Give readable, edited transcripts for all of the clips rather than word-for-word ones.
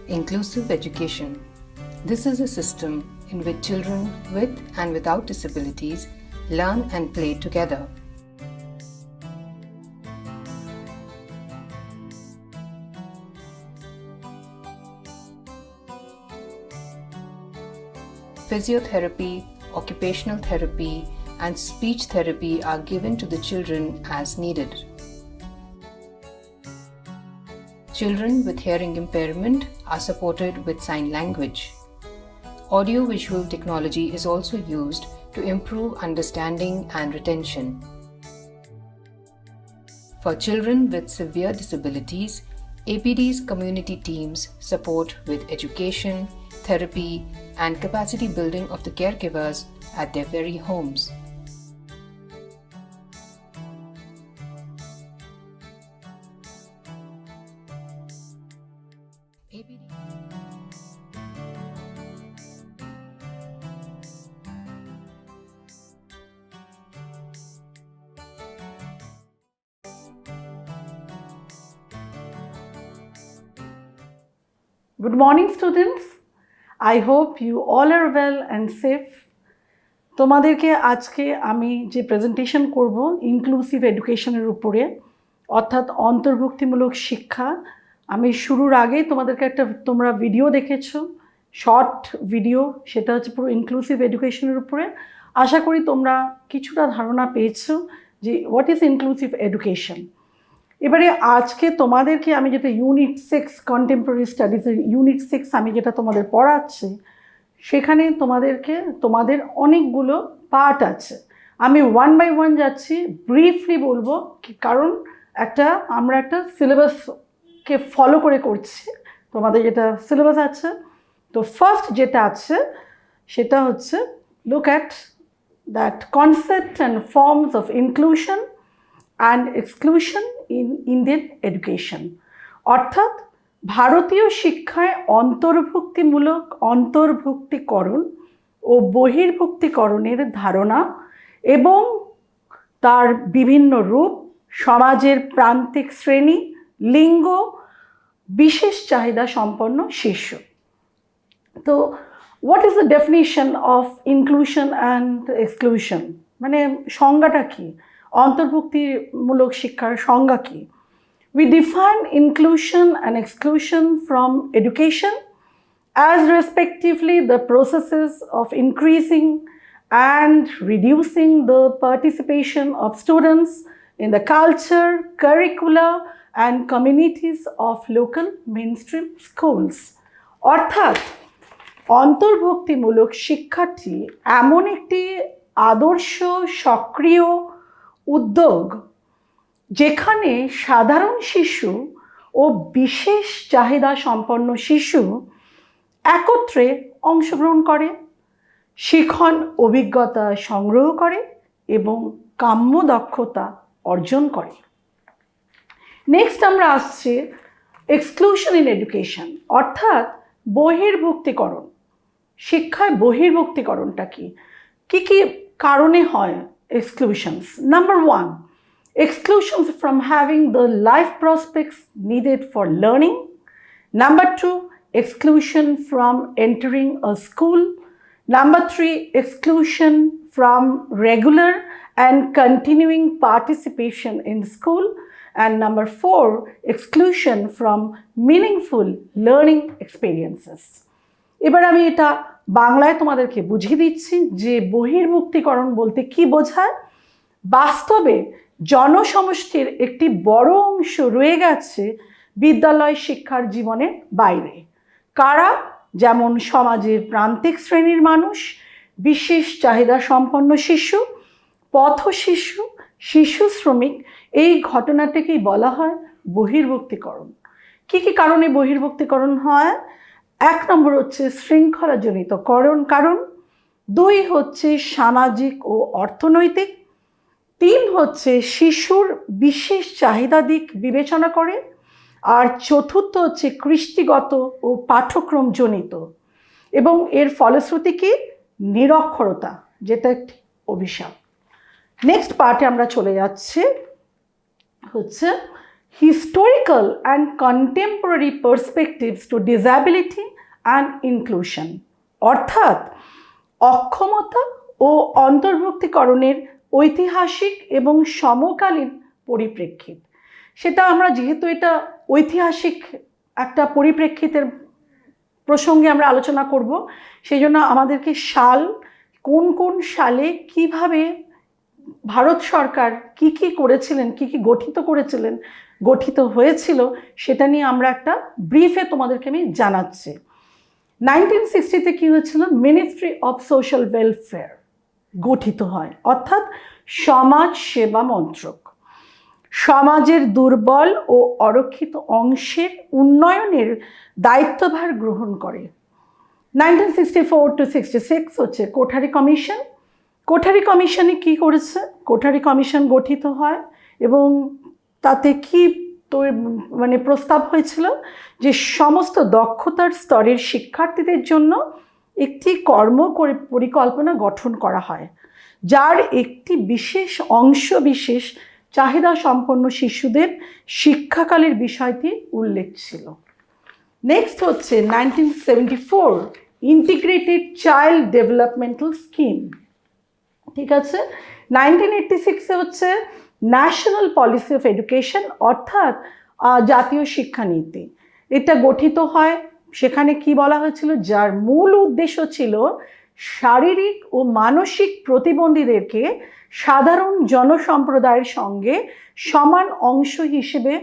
Inclusive education. This is a system in which children with and without disabilities learn and play together. Physiotherapy, occupational therapy, and speech therapy are given to the children as needed. Children with hearing impairment are supported with sign language. Audio-visual technology is also used to improve understanding and retention. For children with severe disabilities, APD's community teams support with education, therapy, and capacity building of the caregivers at their very homes. APD Good morning, students. I hope you all are well and safe. তোমাদেরকে আজকে আমি যে presentation করব inclusive এডুকেশনের উপরে অর্থাৎ অন্তর্ভুক্তিমূলক শিক্ষা। আমি শুরুর আগেই তোমাদেরকে একটা তোমরা ভিডিও দেখেছো, শর্ট ভিডিও, সেটা হচ্ছে পুরো ইনক্লুসিভ এডুকেশনের উপরে। আশা করি তোমরা কিছুটা ধারণা পেয়েছো যে হোয়াট ইজ ইনক্লুসিভ এডুকেশন। এবারে আজকে তোমাদেরকে আমি যেটা ইউনিট 6 কন্টেম্পোরারি স্টাডিজের ইউনিট 6 আমি যেটা তোমাদের পড়াচ্ছি, সেখানে তোমাদের অনেকগুলো পার্ট আছে। আমি ওয়ান বাই ওয়ান যাচ্ছি, ব্রিফলি বলবো, কারণ আমরা একটা সিলেবাসকে ফলো করে করছি। তোমাদের যেটা সিলেবাস আছে, তো ফার্স্ট যেটা আছে সেটা হচ্ছে look at that concept and forms of inclusion and exclusion in Indian education. অর্থাৎ ভারতীয় শিক্ষায় অন্তর্ভুক্তিকরণ ও বহির্ভুক্তিকরণের ধারণা এবং তার বিভিন্ন রূপ, সমাজের প্রান্তিক শ্রেণী, লিঙ্গ, বিশেষ চাহিদা সম্পন্ন শিশু। তো what is the definition of inclusion and exclusion, মানে সংজ্ঞাটা কী, অন্তর্ভুক্তিমূলক শিক্ষার সংজ্ঞা কী? We define inclusion and exclusion from education as respectively the processes of increasing and reducing the participation of students in the culture, curricula and communities of local mainstream schools. অর্থাৎ অন্তর্ভুক্তিমূলক শিক্ষাটি এমন একটি আদর্শ সক্রিয় উদ্যোগ যেখানে সাধারণ শিশু ও বিশেষ চাহিদা সম্পন্ন শিশু একত্রে অংশগ্রহণ করে, শিখন অভিজ্ঞতা সংগ্রহ করে এবং কাম্য দক্ষতা অর্জন করে। নেক্সট আমরা আসছি এক্সক্লুশন ইন এডুকেশন, অর্থাৎ বহির্ভুক্তিকরণ। শিক্ষায় বহির্ভুক্তিকরণটা কি কি কারণে হয় exclusions? Number 1, exclusions from having the life prospects needed for learning. Number 2, exclusion from entering a school. Number 3, exclusion from regular and continuing participation in school. And number 4, exclusion from meaningful learning experiences. এবার আমি এটা বাংলায় তোমাদেরকে বুঝিয়ে দিচ্ছি যে বহির্ভুক্তিকরণ বলতে কি বোঝায়। বাস্তবে জনসমষ্টির একটি বড় অংশ রয়ে গেছে বিদ্যালয় শিক্ষার জীবনের বাইরে। কারা? যেমন সমাজের প্রান্তিক শ্রেণীর মানুষ, বিশেষ চাহিদা সম্পন্ন শিশু, পথ শিশু, শিশু শ্রমিক। এই ঘটনাটাকেই বলা হয় বহির্ভুক্তিকরণ। কি কারণে বহির্ভুক্তিকরণ হয়? 1 নম্বর হচ্ছে শৃঙ্খলাজনিত কারণ, 2 হচ্ছে সামাজিক ও অর্থনৈতিক, 3 হচ্ছে শিশুর বিশেষ চাহিদা দিক বিবেচনা করে, আর 4র্থ হচ্ছে কৃষ্টিগত ও পাঠ্যক্রমজনিত। এবং এর ফলশ্রুতি কি? নিরক্ষরতা, যেটা একটি অভিশাপ। নেক্সট পার্টে আমরা চলে যাচ্ছি হচ্ছে historical and contemporary perspectives to disability and inclusion, অর্থাৎ অক্ষমতা ও অন্তর্ভুক্তিকরণের ঐতিহাসিক এবং সমকালীন পরিপ্রেক্ষিত। সেটা আমরা যেহেতু এটা ঐতিহাসিক একটা পরিপ্রেক্ষিতের প্রসঙ্গে আমরা আলোচনা করব, সেই জন্য আমাদেরকে সাল, কোন কোন সালে কিভাবে ভারত সরকার কি কি করেছিলেন, কি কি গঠিত হয়েছিল, সেটা নিয়ে আমরা একটা ব্রিফে তোমাদেরকে আমি জানাচ্ছি। 1960-তে কি হয়েছিল? মিনিস্ট্রি অফ সোশ্যাল ওয়েলফেয়ার গঠিত হয়, অর্থাৎ সমাজ সেবা মন্ত্রক সমাজের দুর্বল ও অরক্ষিত অংশের উন্নয়নের দায়িত্বভার গ্রহণ করে। 1964-66 হচ্ছে কোঠারি কমিশন। কোঠারি কমিশনে কি করেছে? কোঠারি কমিশন গঠিত হয় এবং তাতে কি প্রস্তাব হয়েছিল যে সমস্ত দক্ষতার স্তরের শিক্ষার্থীদের জন্য একটি পরিকল্পনা গঠন করা হয়, যার একটি বিশেষ অংশ বিশেষ চাহিদা সম্পন্ন শিশুদের শিক্ষাকালের বিষয়টি উল্লেখ ছিল। নেক্সট হচ্ছে 1974 ইন্টিগ্রেটেড চাইল্ড ডেভেলপমেন্টাল স্কিম। ঠিক আছে। 1986-এ হচ্ছে ন্যাশনাল পলিসি অফ এডুকেশন, অর্থাৎ জাতীয় শিক্ষানীতি। এটা গঠিত হয়। সেখানে কি বলা হয়েছিল? যার মূল উদ্দেশ্য ছিল শারীরিক ও মানসিক প্রতিবন্ধীদেরকে সাধারণ জনসম্প্রদায়ের সঙ্গে সমান অংশ হিসেবে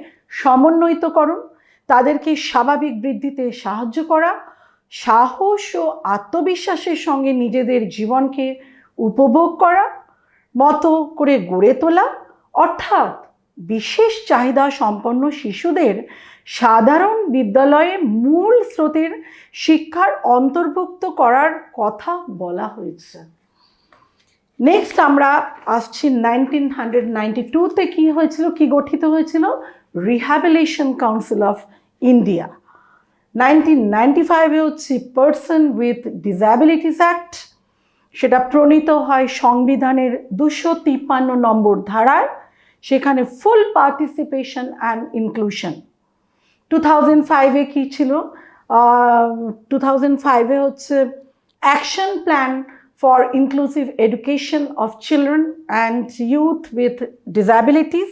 সমন্বয়িতকরণ, তাদেরকে স্বাভাবিক বৃদ্ধিতে সাহায্য করা, সাহস ও আত্মবিশ্বাসের সঙ্গে নিজেদের জীবনকে উপভোগ করা মতো করে গড়ে তোলা, অর্থাৎ বিশেষ চাহিদা সম্পন্ন শিশুদের সাধারণ বিদ্যালয়ে মূল স্রোতের শিক্ষার অন্তর্ভুক্ত করার কথা বলা হয়েছে। নেক্সট আমরা আসছি 1992-তে কি হয়েছিল, কি গঠিত হয়েছিল? Rehabilitation Council of India. 1995-এ হচ্ছে পার্সন উইথ ডিসএবিলিটিস অ্যাক্ট। সেটা প্রণীত হয় সংবিধানের 253 নম্বর ধারায়। সেখানে ফুল পার্টিসিপেশন অ্যান্ড ইনক্লুশন। 2005-এ কি ছিল? 2005-এ হচ্ছে action plan for inclusive education of children and youth with disabilities,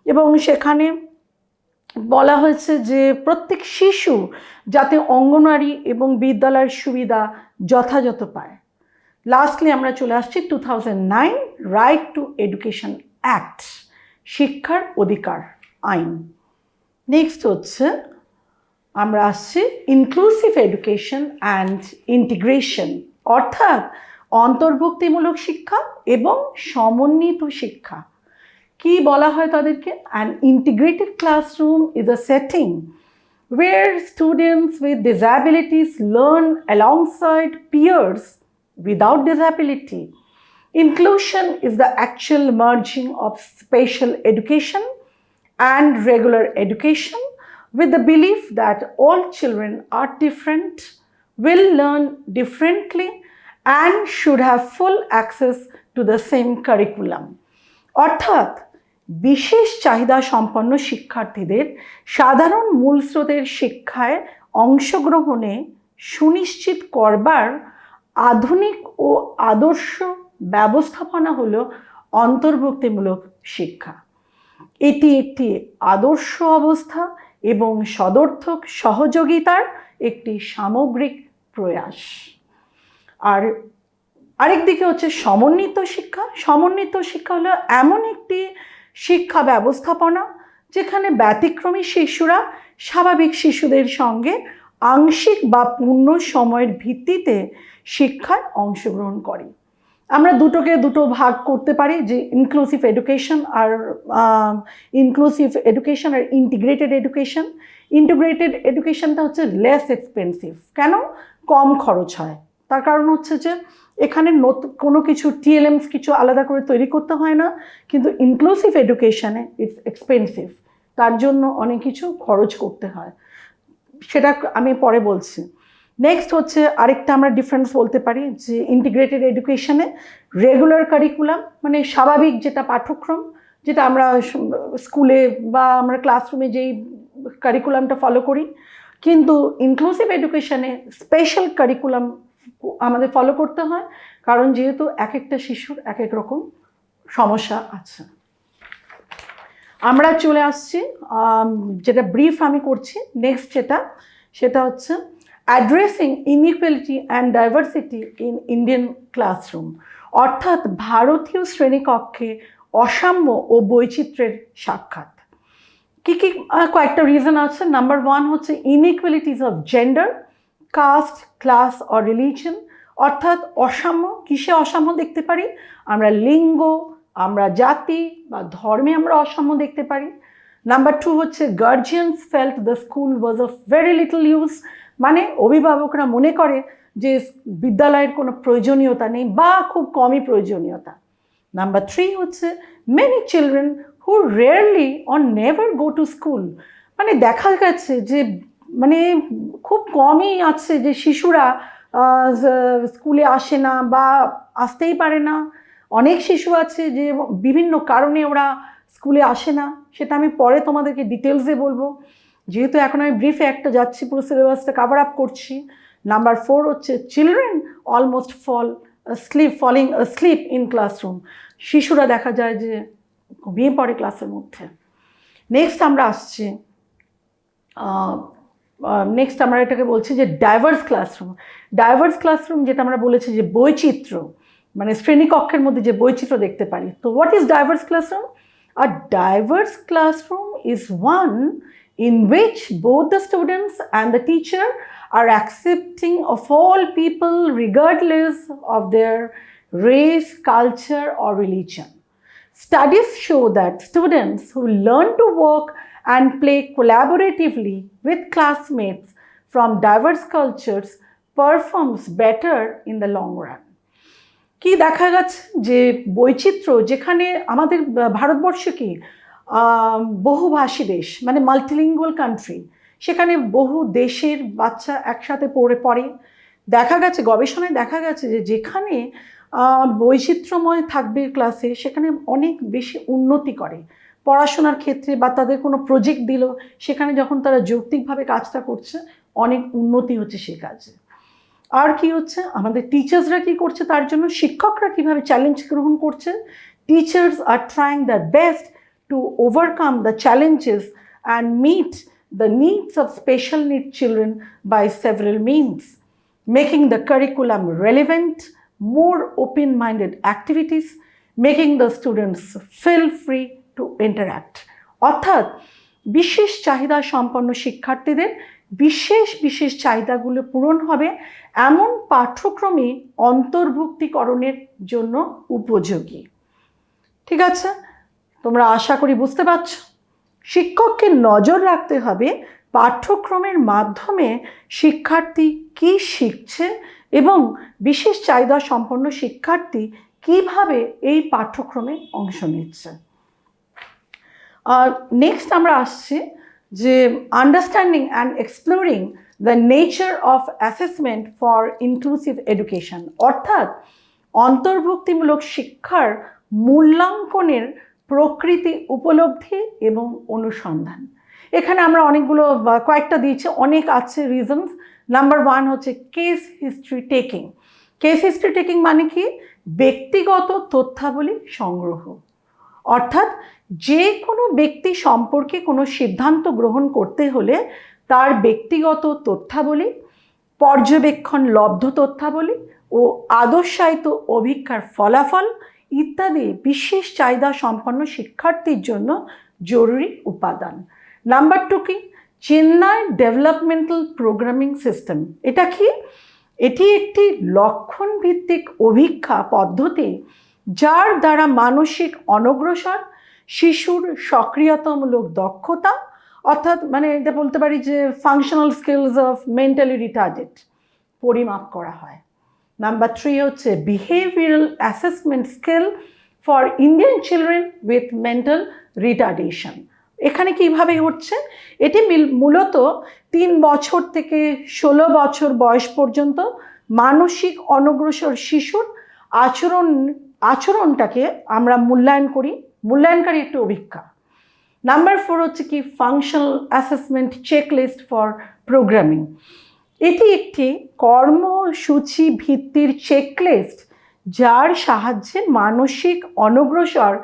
এবং সেখানে বলা হয়েছে যে প্রত্যেক শিশু যাতে অঙ্গনওয়াড়ি এবং বিদ্যালয়ের সুবিধা যথাযথ পায়। লাস্টলি আমরা চলে আসছি 2009 রাইট টু এডুকেশন অ্যাক্ট, শিক্ষার অধিকার আইন। নেক্সট হচ্ছে আমরা আসছি ইনক্লুসিভ এডুকেশন অ্যান্ড ইন্টিগ্রেশন, অর্থাৎ অন্তর্ভুক্তিমূলক শিক্ষা এবং সমন্বিত শিক্ষা। কি বলা হয় তাদেরকে? An integrated classroom is a setting where students with disabilities learn alongside peers without disability. Inclusion is the actual merging of special education and regular education with the belief that all children are different, will learn differently, and should have full access to the same curriculum. অর্থাৎ বিশেষ চাহিদা সম্পন্ন শিক্ষার্থীদের সাধারণ মূলস্রোতের শিক্ষায় অংশগ্রহণে সুনিশ্চিত করবার আধুনিক ও আদর্শ ব্যবস্থাপনা হলো অন্তর্ভুক্তিমূলক শিক্ষা। এটি একটি আদর্শ অবস্থা এবং সদর্থক সহযোগিতার একটি সামগ্রিক প্রয়াস। আর আরেক দিকে হচ্ছে সমন্বিত শিক্ষা। সমন্বিত শিক্ষা হলো এমন একটি শিক্ষা ব্যবস্থাপনা যেখানে ব্যতিক্রমী শিশুরা স্বাভাবিক শিশুদের সঙ্গে আংশিক বা পূর্ণ সময়ের ভিত্তিতে শিক্ষায় অংশগ্রহণ করে। আমরা দুটো ভাগ করতে পারি, যে ইনক্লুসিভ এডুকেশন আর ইন্টিগ্রেটেড এডুকেশন। ইন্টিগ্রেটেড এডুকেশনটা হচ্ছে লেস এক্সপেন্সিভ। কেন? কম খরচ হয়। তার কারণ হচ্ছে যে এখানে কোনো কিছু টিএলএমস কিছু আলাদা করে তৈরি করতে হয় না, কিন্তু ইনক্লুসিভ এডুকেশনে ইটস এক্সপেন্সিভ, তার জন্য অনেক কিছু খরচ করতে হয়, সেটা আমি পরে বলছি। নেক্সট হচ্ছে আরেকটা আমরা ডিফারেন্স বলতে পারি যে ইন্টিগ্রেটেড এডুকেশনে রেগুলার কারিকুলাম মানে স্বাভাবিক যেটা পাঠ্যক্রম, যেটা আমরা স্কুলে বা আমরা ক্লাসরুমে যেই কারিকুলামটা ফলো করি, কিন্তু ইনক্লুসিভ এডুকেশনে স্পেশাল কারিকুলাম আমাদের ফলো করতে হয়, কারণ যেহেতু এক একটা শিশুর এক এক রকম সমস্যা আছে। আমরা চলে আসছি যেটা ব্রিফ আমি করছি নেক্সট, সেটা হচ্ছে addressing inequality and diversity in Indian classroom, অর্থাৎ ভারতীয় শ্রেণীকক্ষে অসাম্য ও বৈচিত্র্যের সাক্ষাৎ। কী কী কয়েকটা রিজন আছে। নাম্বার 1 হচ্ছে inequalities of gender, caste, class or religion, অর্থাৎ অসাম্য। কিসে অসাম্য দেখতে পারি? আমরা লিঙ্গ, আমরা জাতি বা ধর্মে আমরা অসাম্য দেখতে পারি। নাম্বার 2 হচ্ছে guardians felt the school was of very little use, মানে অভিভাবকরা মনে করে যে বিদ্যালয়ের কোনো প্রয়োজনীয়তা নেই বা খুব কমই প্রয়োজনীয়তা। নাম্বার 3 হচ্ছে many children who rarely or never go to school, মানে দেখা গেছে যে মানে খুব কমই আছে যে শিশুরা স্কুলে আসে না বা আসতেই পারে না। অনেক শিশু আছে যে বিভিন্ন কারণে ওরা স্কুলে আসে না, সেটা আমি পরে তোমাদেরকে ডিটেলসে বলবো, যেহেতু এখন আমি ব্রিফে একটা যাচ্ছি, পুরো সিলেবাসটা কভার আপ করছি। নাম্বার 4 হচ্ছে children almost falling sleep in classroom, শিশুরা দেখা যায় যে ঘুমিয়ে পড়ে ক্লাসের মধ্যে। নেক্সট আমরা এটাকে বলছি যে ডাইভার্স ক্লাসরুম। ডাইভার্স ক্লাসরুম যেটা আমরা বলেছি যে বৈচিত্র্য, মানে শ্রেণীকক্ষের মধ্যে যে বৈচিত্র্য দেখতে পারি। তো what is diverse classroom? A diverse classroom is one in which both the students and the teacher are accepting of all people regardless of their race, culture or religion. Studies show that students who learn to work and play collaboratively with classmates from diverse cultures performs better in the long run. কি দেখা গেছে যে বৈচিত্র্য, যেখানে আমাদের ভারতবর্ষ কি বহুভাষী দেশ, মানে মাল্টিলিঙ্গুয়াল কান্ট্রি, সেখানে বহু দেশের বাচ্চা একসাথে পড়ে। দেখা গেছে, গবেষণায় দেখা গেছে যে যেখানে বৈচিত্র্যময় থাকবে ক্লাসে, সেখানে অনেক বেশি উন্নতি করে পড়াশোনার ক্ষেত্রে, বা তাদের কোনো প্রজেক্ট দিল, সেখানে যখন তারা যৌক্তিকভাবে কাজটা করছে অনেক উন্নতি হচ্ছে সেই কাজে। আর কি হচ্ছে, আমাদের টিচার্সরা কি করছে, তার জন্য শিক্ষকরা কিভাবে চ্যালেঞ্জ গ্রহণ করছে। Teachers are trying their best to overcome the challenges and meet the needs of special needs children by several means, making the curriculum relevant, more open-minded activities, making the students feel free to interact. অর্থাৎ বিশেষ চাহিদা সম্পন্ন শিক্ষার্থীদের বিশেষ চাহিদাগুলো পূরণ হবে এমন পাঠ্যক্রমে অন্তর্ভুক্তিকরণের জন্য উপযোগী। ঠিক আছে, তোমরা আশা করি বুঝতে পারছ। শিক্ষককে নজর রাখতে হবে পাঠ্যক্রমের মাধ্যমে শিক্ষার্থী কি শিখছে এবং বিশেষ চাহিদা সম্পন্ন শিক্ষার্থী কিভাবে এই পাঠ্যক্রমে অংশ নিচ্ছে। নেক্সট আমরা আসছি যে understanding and exploring the nature of assessment for inclusive education, অর্থাৎ অন্তর্ভুক্তিমূলক শিক্ষার মূল্যাঙ্কনের প্রকৃতি, উপলব্ধি এবং অনুসন্ধান। এখানে আমরা অনেকগুলো কয়েকটা দিয়েছি, অনেক আছে রিজনস। নাম্বার 1 হচ্ছে case history taking. Case history taking মানে কি? ব্যক্তিগত তথ্যাবলী সংগ্রহ, অর্থাৎ যে কোনো ব্যক্তি সম্পর্কে কোনো সিদ্ধান্ত গ্রহণ করতে হলে তার ব্যক্তিগত তথ্যাবলী, পর্যবেক্ষণ লব্ধ তথ্যাবলী ও আদর্শায়িত অভিজ্ঞতার ফলাফল ইত্যাদি বিশেষ চাহিদা সম্পন্ন শিক্ষার্থীর জন্য জরুরি উপাদান। নাম্বার 2 কি? Chennai developmental programming system. এটা কি? এটি একটি লক্ষণ ভিত্তিক অভিজ্ঞতা পদ্ধতি যার দ্বারা মানসিক অনগ্রসর শিশুর সক্রিয়তামূলক দক্ষতা, অর্থাৎ মানে এটা বলতে পারি যে functional skills of mentally retarded পরিমাপ করা হয়। নাম্বার 3 হচ্ছে behavioural assessment skill for Indian children with mental retardation. এখানে কিভাবে হচ্ছে? এটি মূলত 3 বছর থেকে 16 বছর বয়স পর্যন্ত মানসিক অনগ্রসর শিশুর আচরণটাকে আমরা মূল্যায়ন করি মূল্যায়নকারী একটি অভিজ্ঞতা। নাম্বার 4 হচ্ছে কি functional assessment checklist for programming. এটি একটি কর্মসূচি ভিত্তির চেকলিস্ট যার সাহায্যে মানসিক অনগ্রসর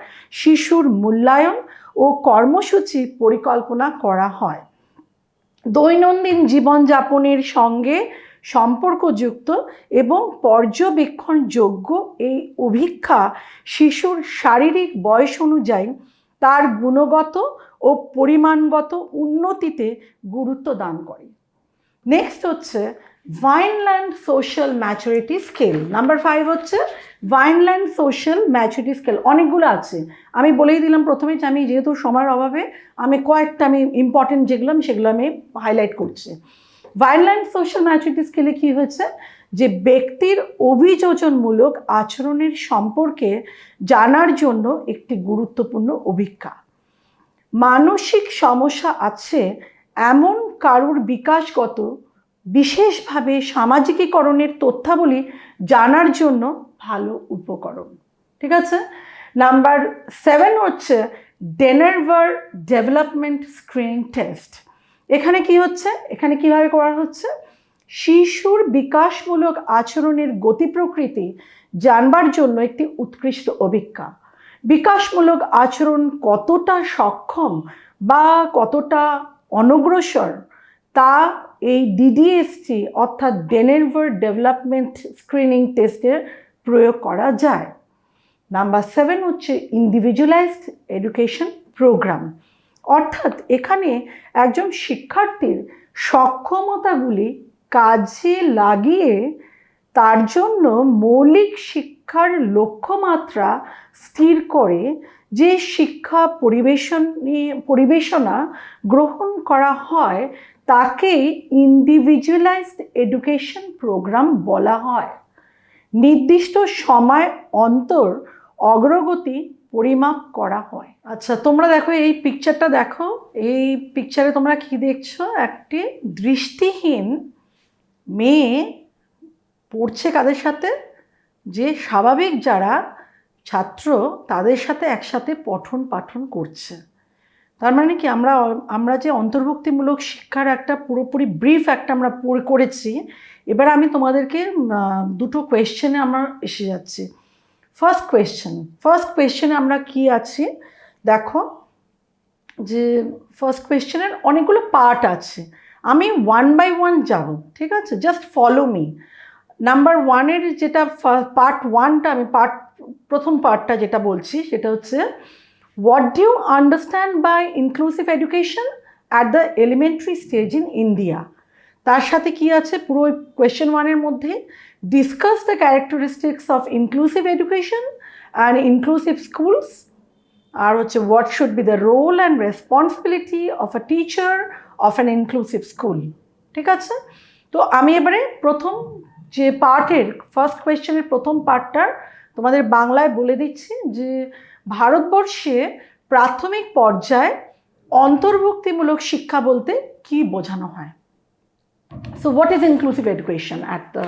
শিশুর মূল্যায়ন ও কর্মসূচি পরিকল্পনা করা হয়। দৈনন্দিন জীবনযাপনের সঙ্গে সম্পর্কযুক্ত এবং পর্যবেক্ষণযোগ্য এই অভিক্ষা শিশুর শারীরিক বয়স অনুযায়ী তার গুণগত ও পরিমাণগত উন্নতিতে গুরুত্ব দান করে। নেক্সট হচ্ছে ভাইনল্যান্ড সোশ্যাল ম্যাচুরিটি স্কেল। নাম্বার 5 হচ্ছে ভাইনল্যান্ড সোশ্যাল ম্যাচুরিটি স্কেল। অনেকগুলো আছে, আমি বলেই দিলাম প্রথমে যে আমি যেহেতু সময়ের অভাবে আমি কয়েকটা আমি ইম্পর্টেন্ট যেগুলো সেগুলো আমি হাইলাইট করছি। ভাইনল্যান্ড সোশ্যাল ম্যাচুরিটি স্কেলে কী হয়েছে যে ব্যক্তির অভিযোজনমূলক আচরণের সম্পর্কে জানার জন্য একটি গুরুত্বপূর্ণ অভিজ্ঞতা। মানসিক সমস্যা আছে এমন কারুর বিকাশগত বিশেষভাবে সামাজিকীকরণের তথ্যাবলী জানার জন্য ভালো উপকরণ। ঠিক আছে। নাম্বার 7 হচ্ছে ডেনারভার ডেভেলপমেন্ট স্ক্রিনিং টেস্ট। এখানে কি হচ্ছে, এখানে কিভাবে করা হচ্ছে, শিশুর বিকাশমূলক আচরণের গতি প্রকৃতি জানবার জন্য একটি উৎকৃষ্ট অভিজ্ঞতা। বিকাশমূলক আচরণ কতটা সক্ষম বা কতটা অনগ্রসর তা এই ডিডিএসটি অর্থাৎ ডেনারভার ডেভেলপমেন্ট স্ক্রিনিং টেস্টের প্রয়োগ করা যায়। নাম্বার 7 হচ্ছে ইন্ডিভিজুয়ালাইজড এডুকেশন প্রোগ্রাম, অর্থাৎ এখানে একজন শিক্ষার্থীর সক্ষমতাগুলি কাজে লাগিয়ে তার জন্য মৌলিক শিক্ষার লক্ষ্যমাত্রা স্থির করে যে শিক্ষা পরিবেশনা গ্রহণ করা হয় তাকেই ইন্ডিভিজুয়ালাইজড এডুকেশন প্রোগ্রাম বলা হয়। নির্দিষ্ট সময় অন্তর অগ্রগতি পরিমাপ করা হয়। আচ্ছা, তোমরা দেখো এই পিকচারটা দেখো, এই পিকচারে তোমরা কি দেখছো, একটি দৃষ্টিহীন মেয়ে পড়ছে কাদের সাথে, যে স্বাভাবিক যারা ছাত্র তাদের সাথে একসাথে পঠন পাঠন করছে। তার মানে কি আমরা যে অন্তর্ভুক্তিমূলক শিক্ষার একটা পুরোপুরি ব্রিফ একটা আমরা করেছি। এবার আমি তোমাদেরকে দুটো কোয়েশ্চেনে আমরা এসে যাচ্ছি। ফার্স্ট কোয়েশ্চেনে আমরা কি আছি দেখো, যে ফার্স্ট কোয়েশ্চেনের অনেকগুলো পার্ট আছে, আমি 1 বাই 1 যাব, ঠিক আছে, জাস্ট ফলো মি। নাম্বার 1-এর যেটা পার্ট 1টা আমি প্রথম পার্টটা যেটা বলছি সেটা হচ্ছে what do you understand by inclusive education at the elementary stage in India. তার সাথে কি আছে পুরো কোয়েশ্চেন 1-এর মধ্যে, discuss the characteristics of inclusive education and inclusive schools. আর হচ্ছে what should be the role and responsibility of a teacher of an inclusive school. ঠিক আছে, তো আমি এবারে প্রথম যে পার্টের ফার্স্ট কোয়েশ্চেনের প্রথম পার্টটার তোমাদের বাংলায় বলে দিচ্ছি যে ভারতবর্ষে প্রাথমিক পর্যায়ে অন্তর্ভুক্তিমূলক শিক্ষা বলতে কি বোঝানো হয়। So what is inclusive education at the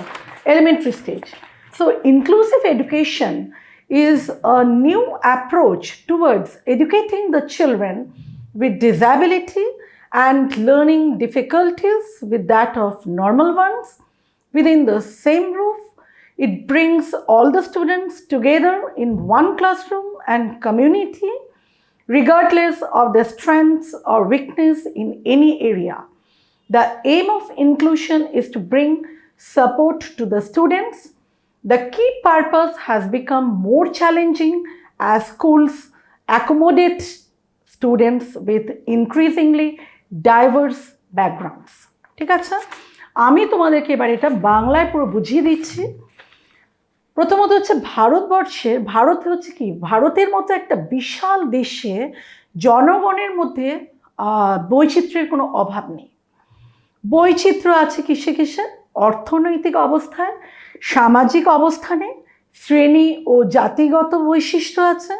elementary stage? So inclusive education is a new approach towards educating the children with disability and learning difficulties with that of normal ones within the same roof. It brings all the students together in one classroom and community, regardless of their strengths or weakness in any area. The aim of inclusion is to bring support to the students. The key purpose has become more challenging as schools accommodate students with increasingly diverse backgrounds. ঠিক আছে, আমি তোমাদেরকে এবার এটা বাংলায় পুরো বুঝিয়ে দিচ্ছি। প্রথমত হচ্ছে ভারতে হচ্ছে কি, ভারতের মতো একটা বিশাল দেশে জনগণের মধ্যে বৈচিত্র্যের কোনো অভাব নেই। বৈচিত্র্য আছে কিসে, অর্থনৈতিক অবস্থায়, সামাজিক অবস্থানে, শ্রেণী ও জাতিগত বৈশিষ্ট্য আছে,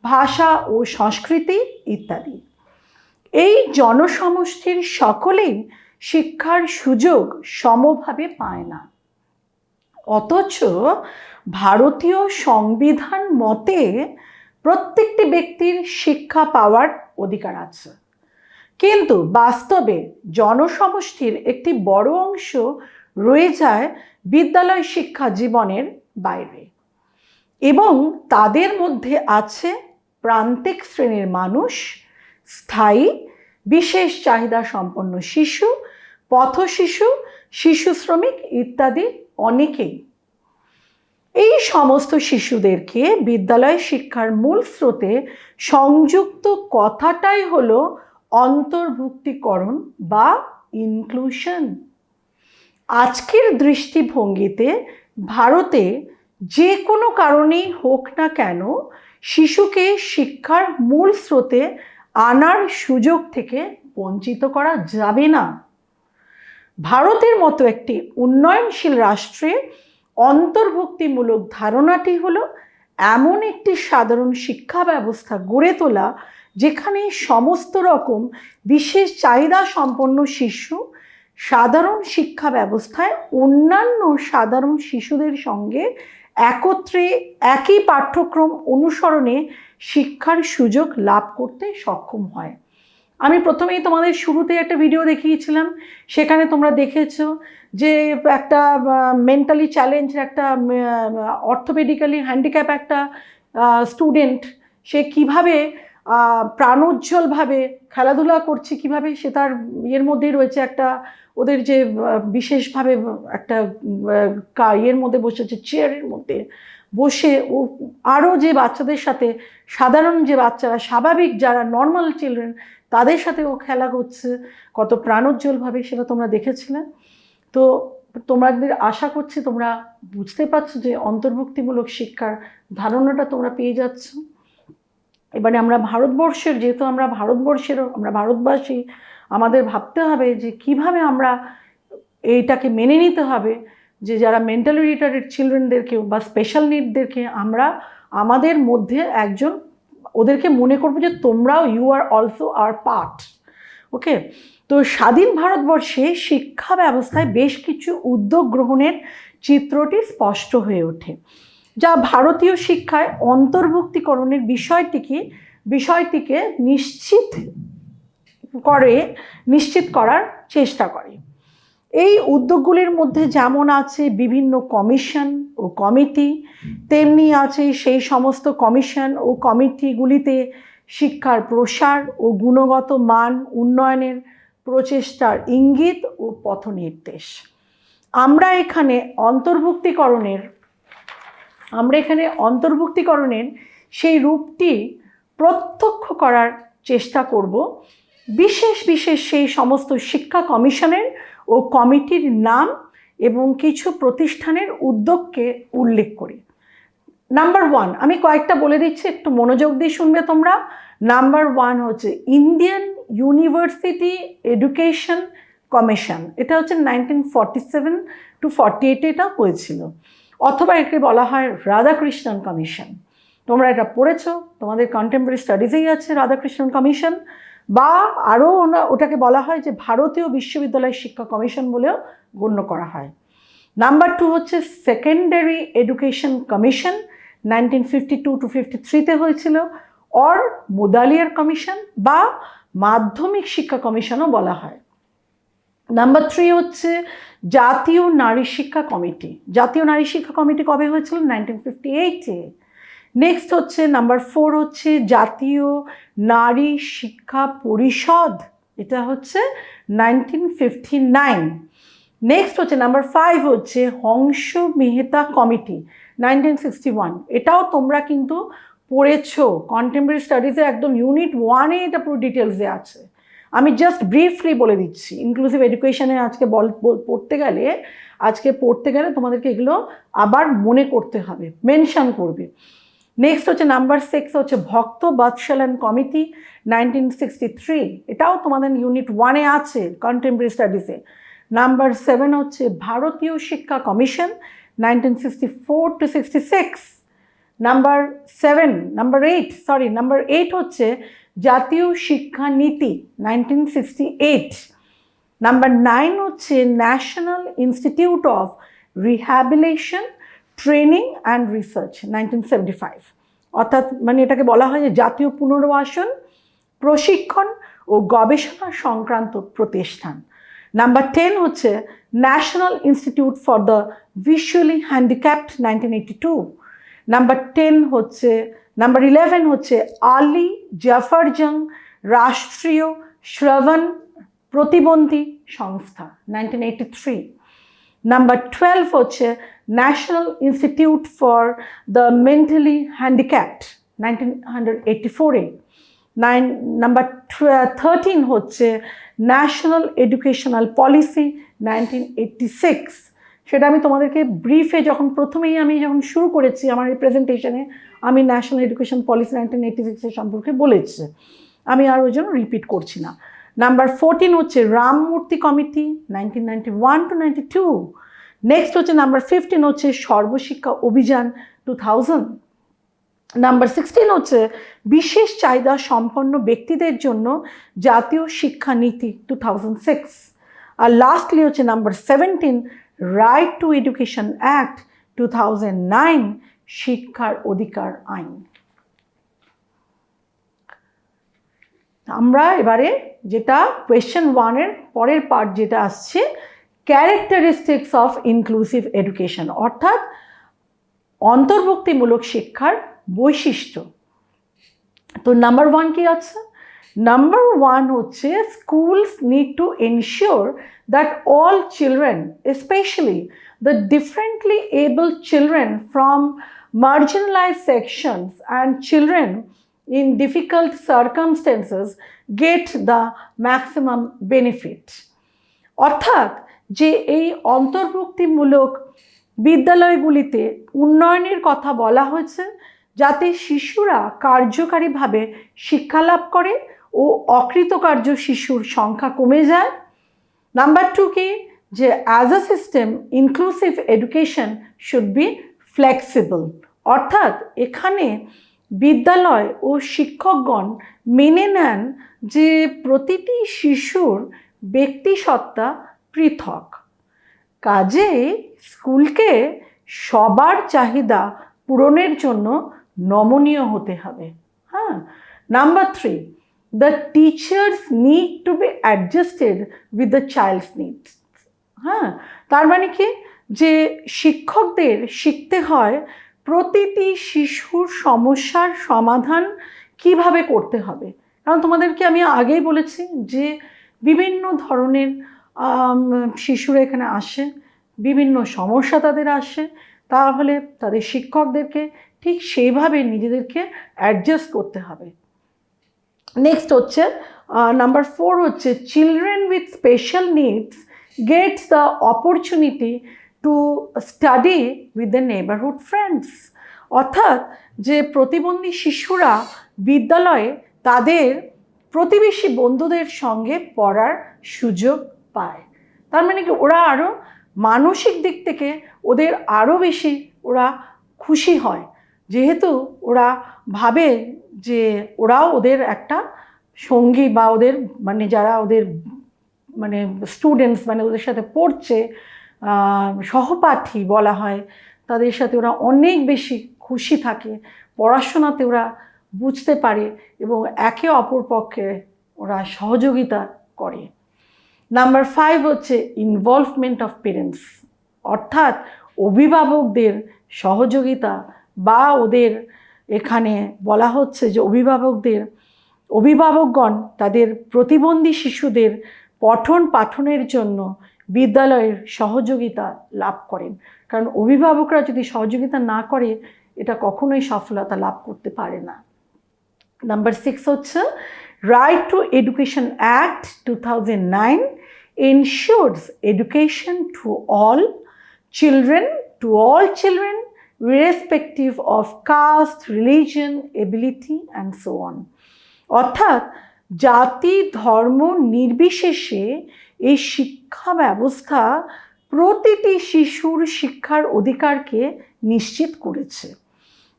ভাষা ও সংস্কৃতি ইত্যাদি। এই জনসমষ্টির সকলেই শিক্ষার সুযোগ সমভাবে পায় না। অথচ ভারতীয় সংবিধান মতে প্রত্যেকটি ব্যক্তির শিক্ষা পাওয়ার অধিকার আছে, কিন্তু বাস্তবে জনসমষ্টির একটি বড় অংশ রয়ে যায় বিদ্যালয় শিক্ষা জীবনের বাইরে, এবং তাদের মধ্যে আছে প্রান্তিক শ্রেণীর মানুষ, স্থায়ী বিশেষ চাহিদা সম্পন্ন শিশু, পথশিশু, শিশু শ্রমিক ইত্যাদি অনেকেই। এই সমস্ত শিশুদেরকে বিদ্যালয় শিক্ষার মূল স্রোতে সংযুক্ত কথাটাই হলো অন্তর্ভুক্তিকরণ বা ইনক্লুশন। আজকের দৃষ্টিভঙ্গিতে ভারতে যে কোনো কারণেই হোক না কেন শিশুকে শিক্ষার মূল স্রোতে আনার সুযোগ থেকে বঞ্চিত করা যাবে না। ভারতের মতো একটি উন্নয়নশীল রাষ্ট্রে অন্তর্ভুক্তিমূলক ধারণাটি হলো এমন একটি সাধারণ শিক্ষা ব্যবস্থা গড়ে তোলা যেখানে সমস্ত রকম বিশেষ চাহিদা সম্পন্ন শিশু সাধারণ শিক্ষা ব্যবস্থায় অন্যান্য সাধারণ শিশুদের সঙ্গে একত্রে একই পাঠ্যক্রম অনুসরণে শিক্ষার সুযোগ লাভ করতে সক্ষম হয়। আমি প্রথমেই তোমাদের শুরুতে একটা ভিডিও দেখিয়েছিলাম, সেখানে তোমরা দেখেছো যে একটা মেন্টালি চ্যালেঞ্জ, একটা অর্থোপেডিক্যালি হ্যান্ডিক্যাপ একটা স্টুডেন্ট, সে কিভাবে প্রাণোজ্জ্বলভাবে খেলাধুলা করছে, কিভাবে সে তার ইয়ের মধ্যেই রয়েছে একটা, ওদের যে বিশেষভাবে একটা ইয়ের মধ্যে বসেছে, চেয়ারের মধ্যে বসে ও আরও যে বাচ্চাদের সাথে, সাধারণ যে বাচ্চারা, স্বাভাবিক যারা নর্মাল চিলড্রেন, তাদের সাথে ও খেলা করছে কত প্রাণোজ্জ্বলভাবে, সেটা তোমরা দেখেছিলে। তো তোমাদের আশা করছি তোমরা বুঝতে পারছো যে অন্তর্ভুক্তিমূলক শিক্ষার ধারণাটা তোমরা পেয়ে যাচ্ছ। এবারে আমরা ভারতবর্ষের, যেহেতু আমরা ভারতবর্ষেরও, আমরা ভারতবাসী, আমাদের ভাবতে হবে যে কিভাবে আমরা এইটাকে মেনে নিতে হবে যে যারা মেন্টালি রিটার্ডেড চিলড্রেনদেরকেও বা স্পেশাল নিডদেরকে আমরা আমাদের মধ্যে একজন, ওদেরকে মনে করবো যে তোমরাও you are also our part. Okay, তো স্বাধীন ভারতবর্ষে শিক্ষা ব্যবস্থায় বেশ কিছু উদ্যোগ গ্রহণের চিত্রটি স্পষ্ট হয়ে ওঠে, যা ভারতীয় শিক্ষায় অন্তর্ভুক্তিকরণের বিষয়টিকে নিশ্চিত করার চেষ্টা করে। এই উদ্যোগগুলির মধ্যে যেমন আছে বিভিন্ন কমিশন ও কমিটি, তেমনি আছে সেই সমস্ত কমিশন ও কমিটিগুলিতে শিক্ষার প্রসার ও গুণগত মান উন্নয়নের প্রচেষ্টার ইঙ্গিত ও পথনির্দেশ। আমরা এখানে অন্তর্ভুক্তিকরণের সেই রূপটি প্রত্যক্ষ করার চেষ্টা করব বিশেষ সেই সমস্ত শিক্ষা কমিশনের ও কমিটির নাম এবং কিছু প্রতিষ্ঠানের উদ্যোগকে উল্লেখ করি। নাম্বার 1 আমি কয়েকটা বলে দিচ্ছি, একটু মনোযোগ দিয়ে শুনবে তোমরা। নাম্বার 1 হচ্ছে ইন্ডিয়ান ইউনিভার্সিটি এডুকেশন কমিশন। এটা হচ্ছে 1947 to 48 এটা হয়েছিল, অথবা একে বলা হয় রাধাকৃষ্ণন কমিশন। তোমরা এটা পড়েছো, তোমাদের কন্টেম্পোরারি স্টাডিজেই আছে রাধাকৃষ্ণন কমিশন, বা আরও ওটাকে বলা হয় যে ভারতীয় বিশ্ববিদ্যালয় শিক্ষা কমিশন বলেও গণ্য করা হয়। নাম্বার 2 হচ্ছে সেকেন্ডারি এডুকেশন কমিশন, 1952 to 53-তে হয়েছিল, অর মুদালিয়ার কমিশন বা মাধ্যমিক শিক্ষা কমিশনও বলা হয়। নাম্বার 3 হচ্ছে জাতীয় নারী শিক্ষা কমিটি। জাতীয় নারী শিক্ষা কমিটি কবে হয়েছিল? 1958-এ। নেক্সট হচ্ছে নাম্বার 4 হচ্ছে জাতীয় নারী শিক্ষা পরিষদ, এটা হচ্ছে 1959। নেক্সট হচ্ছে নাম্বার 5 হচ্ছে হংস মেহতা কমিটি, 1961। এটাও তোমরা কিন্তু পড়েছো কন্টেম্পোরারি স্টাডিজে, একদম ইউনিট 1-এ এটা পুরো ডিটেলসে আছে। আমি জাস্ট ব্রিফলি বলে দিচ্ছি। ইনক্লুসিভ এডুকেশনে আজকে পড়তে গেলে তোমাদেরকে এগুলো আবার মনে করতে হবে, মেনশন করবে। নেক্সট হচ্ছে নাম্বার 6 হচ্ছে ভক্ত বৎসলন কমিটি, 1963। এটাও তোমাদের ইউনিট 1-এ আছে কন্টেম্পোরারি স্টাডিজে। নাম্বার 7 হচ্ছে ভারতীয় শিক্ষা কমিশন, 1964 to 66। নাম্বার 8 হচ্ছে জাতীয় শিক্ষা নীতি, 1968। নাম্বার 9 হচ্ছে National institute of rehabilitation training and research, 1975। অর্থাৎ মানে এটাকে বলা হয় যে জাতীয় পুনর্বাসন, প্রশিক্ষণ ও গবেষণা সংক্রান্ত প্রতিষ্ঠান। নাম্বার 10 হচ্ছে National Institute for the visually handicapped 1982। Number 11 হচ্ছে আলী জাফরজং রাষ্ট্রীয় শ্রবণ প্রতিবন্ধী সংস্থা 1983। নাম্বার 12 হচ্ছে National Institute for the Mentally Handicapped 1984-এ। নাম্বার 13 হচ্ছে ন্যাশনাল এডুকেশনাল পলিসি 1986। সেটা আমি তোমাদেরকে ব্রিফে যখন শুরু করেছি আমার এই প্রেজেন্টেশনে, আমি ন্যাশনাল এডুকেশন পলিসি 1986 সম্পর্কে বলেছি, আমি আর ওই জন্য রিপিট করছি না। নাম্বার 14 হচ্ছে রামমূর্তি কমিটি 1991-92। নেক্সট হচ্ছে নাম্বার 15 হচ্ছে সর্বশিক্ষা অভিযান 2000। নাম্বার 16 হচ্ছে বিশেষ চাহিদা সম্পন্ন ব্যক্তিদের জন্য জাতীয় শিক্ষানীতি 2006। আর লাস্টলি হচ্ছে number 17 right two education act 2009, শিক্ষার অধিকার আইন। আমরা এবারে যেটা কোয়েশ্চেন 1-এর পরের পার্ট যেটা আসছে, ক্যারেক্টারিস্টিক্স অফ ইনক্লুসিভ এডুকেশন, অর্থাৎ অন্তর্ভুক্তিমূলক শিক্ষার বৈশিষ্ট্য। তো নাম্বার 1 কি আছে? নাম্বার 1 হচ্ছে schools need to ensure that all children, especially the differently able children from marginalized sections and children in difficult circumstances, get the maximum benefit. অর্থাৎ যে এই অন্তর্ভুক্তিমূলক বিদ্যালয়গুলিতে উন্নয়নের কথা বলা হয়েছে, যাতে শিশুরা কার্যকারীভাবে শিক্ষা লাভ করে ও অকৃতকার্য শিশুর সংখ্যা কমে যায়। নাম্বার 2 কি? যে as a system inclusive education should be flexible, অর্থাৎ এখানে বিদ্যালয় ও শিক্ষকগণ মেনে নেন যে প্রতিটি শিশুর ব্যক্তিসত্তা পৃথক, কাজেই স্কুলকে সবার চাহিদা পূরণের জন্য নমনীয় হতে হবে। হ্যাঁ। Number 3, the teachers need to be adjusted with the child's needs. হ্যাঁ, তার মানে কি? যে শিক্ষকদের শিখতে হয় প্রতিটি শিশুর সমস্যার সমাধান কিভাবে করতে হবে। কারণ তোমাদেরকে আমি আগেই বলেছি যে বিভিন্ন ধরনের শিশুরা এখানে আসে, বিভিন্ন সমস্যা তাদের আসে, তাহলে তাদের শিক্ষকদেরকে ঠিক সেইভাবে নিজেদেরকে অ্যাডজাস্ট করতে হবে। নেক্সট হচ্ছে নাম্বার 4 হচ্ছে children with special needs Gates the opportunity to study with the neighbourhood friends, অর্থাৎ যে প্রতিবন্ধী শিশুরা বিদ্যালয়ে তাদের প্রতিবেশী বন্ধুদের সঙ্গে পড়ার সুযোগ পায়। তার মানে কি, ওরা আরও মানসিক দিক থেকে ওদের আরও বেশি ওরা খুশি হয়, যেহেতু ওরা ভাবে যে ওরাও ওদের একটা সঙ্গী বা ওদের মানে যারা ওদের মানে স্টুডেন্টস মানে ওদের সাথে পড়ছে, সহপাঠী বলা হয়, তাদের সাথে ওরা অনেক বেশি খুশি থাকে, পড়াশোনাতে ওরা বুঝতে পারে এবং একে অপর পক্ষে ওরা সহযোগিতা করে। নাম্বার 5 হচ্ছে ইনভলভমেন্ট অফ পেরেন্টস, অর্থাৎ অভিভাবকদের সহযোগিতা বা ওদের এখানে বলা হচ্ছে যে অভিভাবকগণ তাদের প্রতিবন্ধী শিশুদের পঠন পাঠনের জন্য বিদ্যালয়ের সহযোগিতা লাভ করেন, কারণ অভিভাবকরা যদি সহযোগিতা না করে এটা কখনোই সফলতা লাভ করতে পারে না। নাম্বার 6 হচ্ছে right two education act 2009 ensures education to all children irrespective of caste, religion, ability and so on, অর্থাৎ জাতি ধর্ম নির্বিশেষে এই শিক্ষা ব্যবস্থা প্রতিটি শিশুর শিক্ষার অধিকারকে নিশ্চিত করেছে।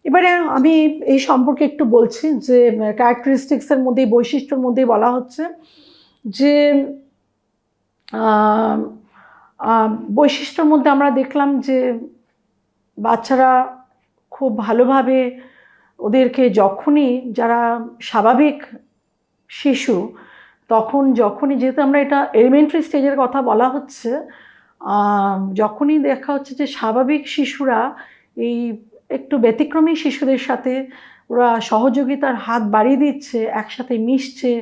এবারে আমি এই সম্পর্কে একটু বলছি যে ক্যারেক্টারিস্টিক্সের মধ্যে, বৈশিষ্ট্যের মধ্যে বলা হচ্ছে যে বৈশিষ্ট্যর মধ্যে আমরা দেখলাম যে বাচ্চারা খুব ভালোভাবে ওদেরকে যখনই যারা স্বাভাবিক শিশু তখন যখনই, যেহেতু আমরা এটা এলিমেন্টারি স্টেজের কথা বলা হচ্ছে, যখনই দেখা হচ্ছে যে স্বাভাবিক শিশুরা এই একটু ব্যতিক্রমী শিশুদের সাথে ওরা সহযোগিতার হাত বাড়িয়ে দিচ্ছে, একসাথে মিশছে,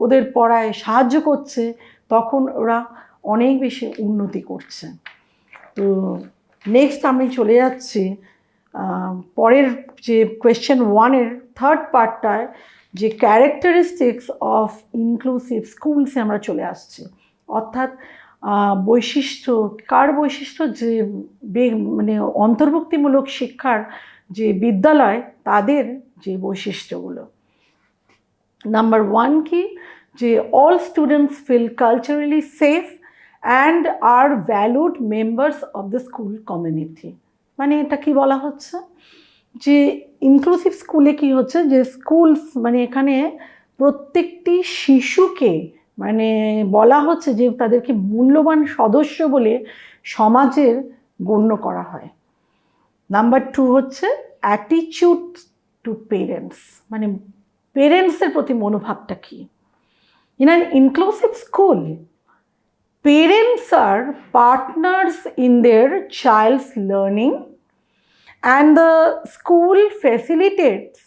ওদের পড়ায় সাহায্য করছে, তখন ওরা অনেক বেশি উন্নতি করছে। তো নেক্সট আমি চলে যাচ্ছি পরের যে কোয়েশ্চেন 1-এর থার্ড পার্টটায়, যে ক্যারেক্টারিস্টিক্স অফ ইনক্লুসিভ স্কুলসে আমরা চলে আসছি। অর্থাৎ বৈশিষ্ট্য, কার বৈশিষ্ট্য, যে মানে অন্তর্ভুক্তিমূলক শিক্ষার যে বিদ্যালয় তাদের যে বৈশিষ্ট্যগুলো। নাম্বার 1 কি, যে all students feel culturally safe and are valued members of the school community. মানে এটা কি বলা হচ্ছে, যে ইনক্লুসিভ স্কুলে কি হচ্ছে, যে স্কুলস মানে এখানে প্রত্যেকটি শিশুকে মানে বলা হচ্ছে যে তাদেরকে মূল্যবান সদস্য বলে সমাজের গণ্য করা হয়। নাম্বার 2 হচ্ছে অ্যাটিটিউড টু পেরেন্টস, মানে পেরেন্টসের প্রতি মনোভাবটা কি। In an inclusive school, parents are partners in their child's learning, and the school facilitates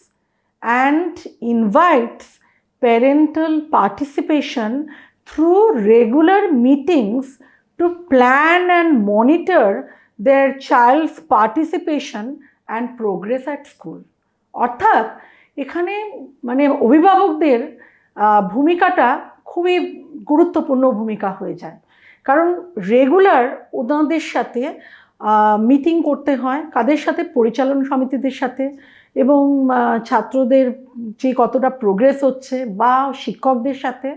and invites parental participation through regular meetings to plan and monitor their child's participation and progress at school. অর্থাৎ এখানে মানে অভিভাবকদের ভূমিকাটা খুবই গুরুত্বপূর্ণ ভূমিকা হয়ে যায়, কারণ রেগুলার ওনাদের সাথে মিটিং করতে হয়, কাদের সাথে, পরিচালন সমিতিদের সাথে, এবং ছাত্রদের যে কতটা প্রোগ্রেস হচ্ছে বা শিক্ষকদের সাথে।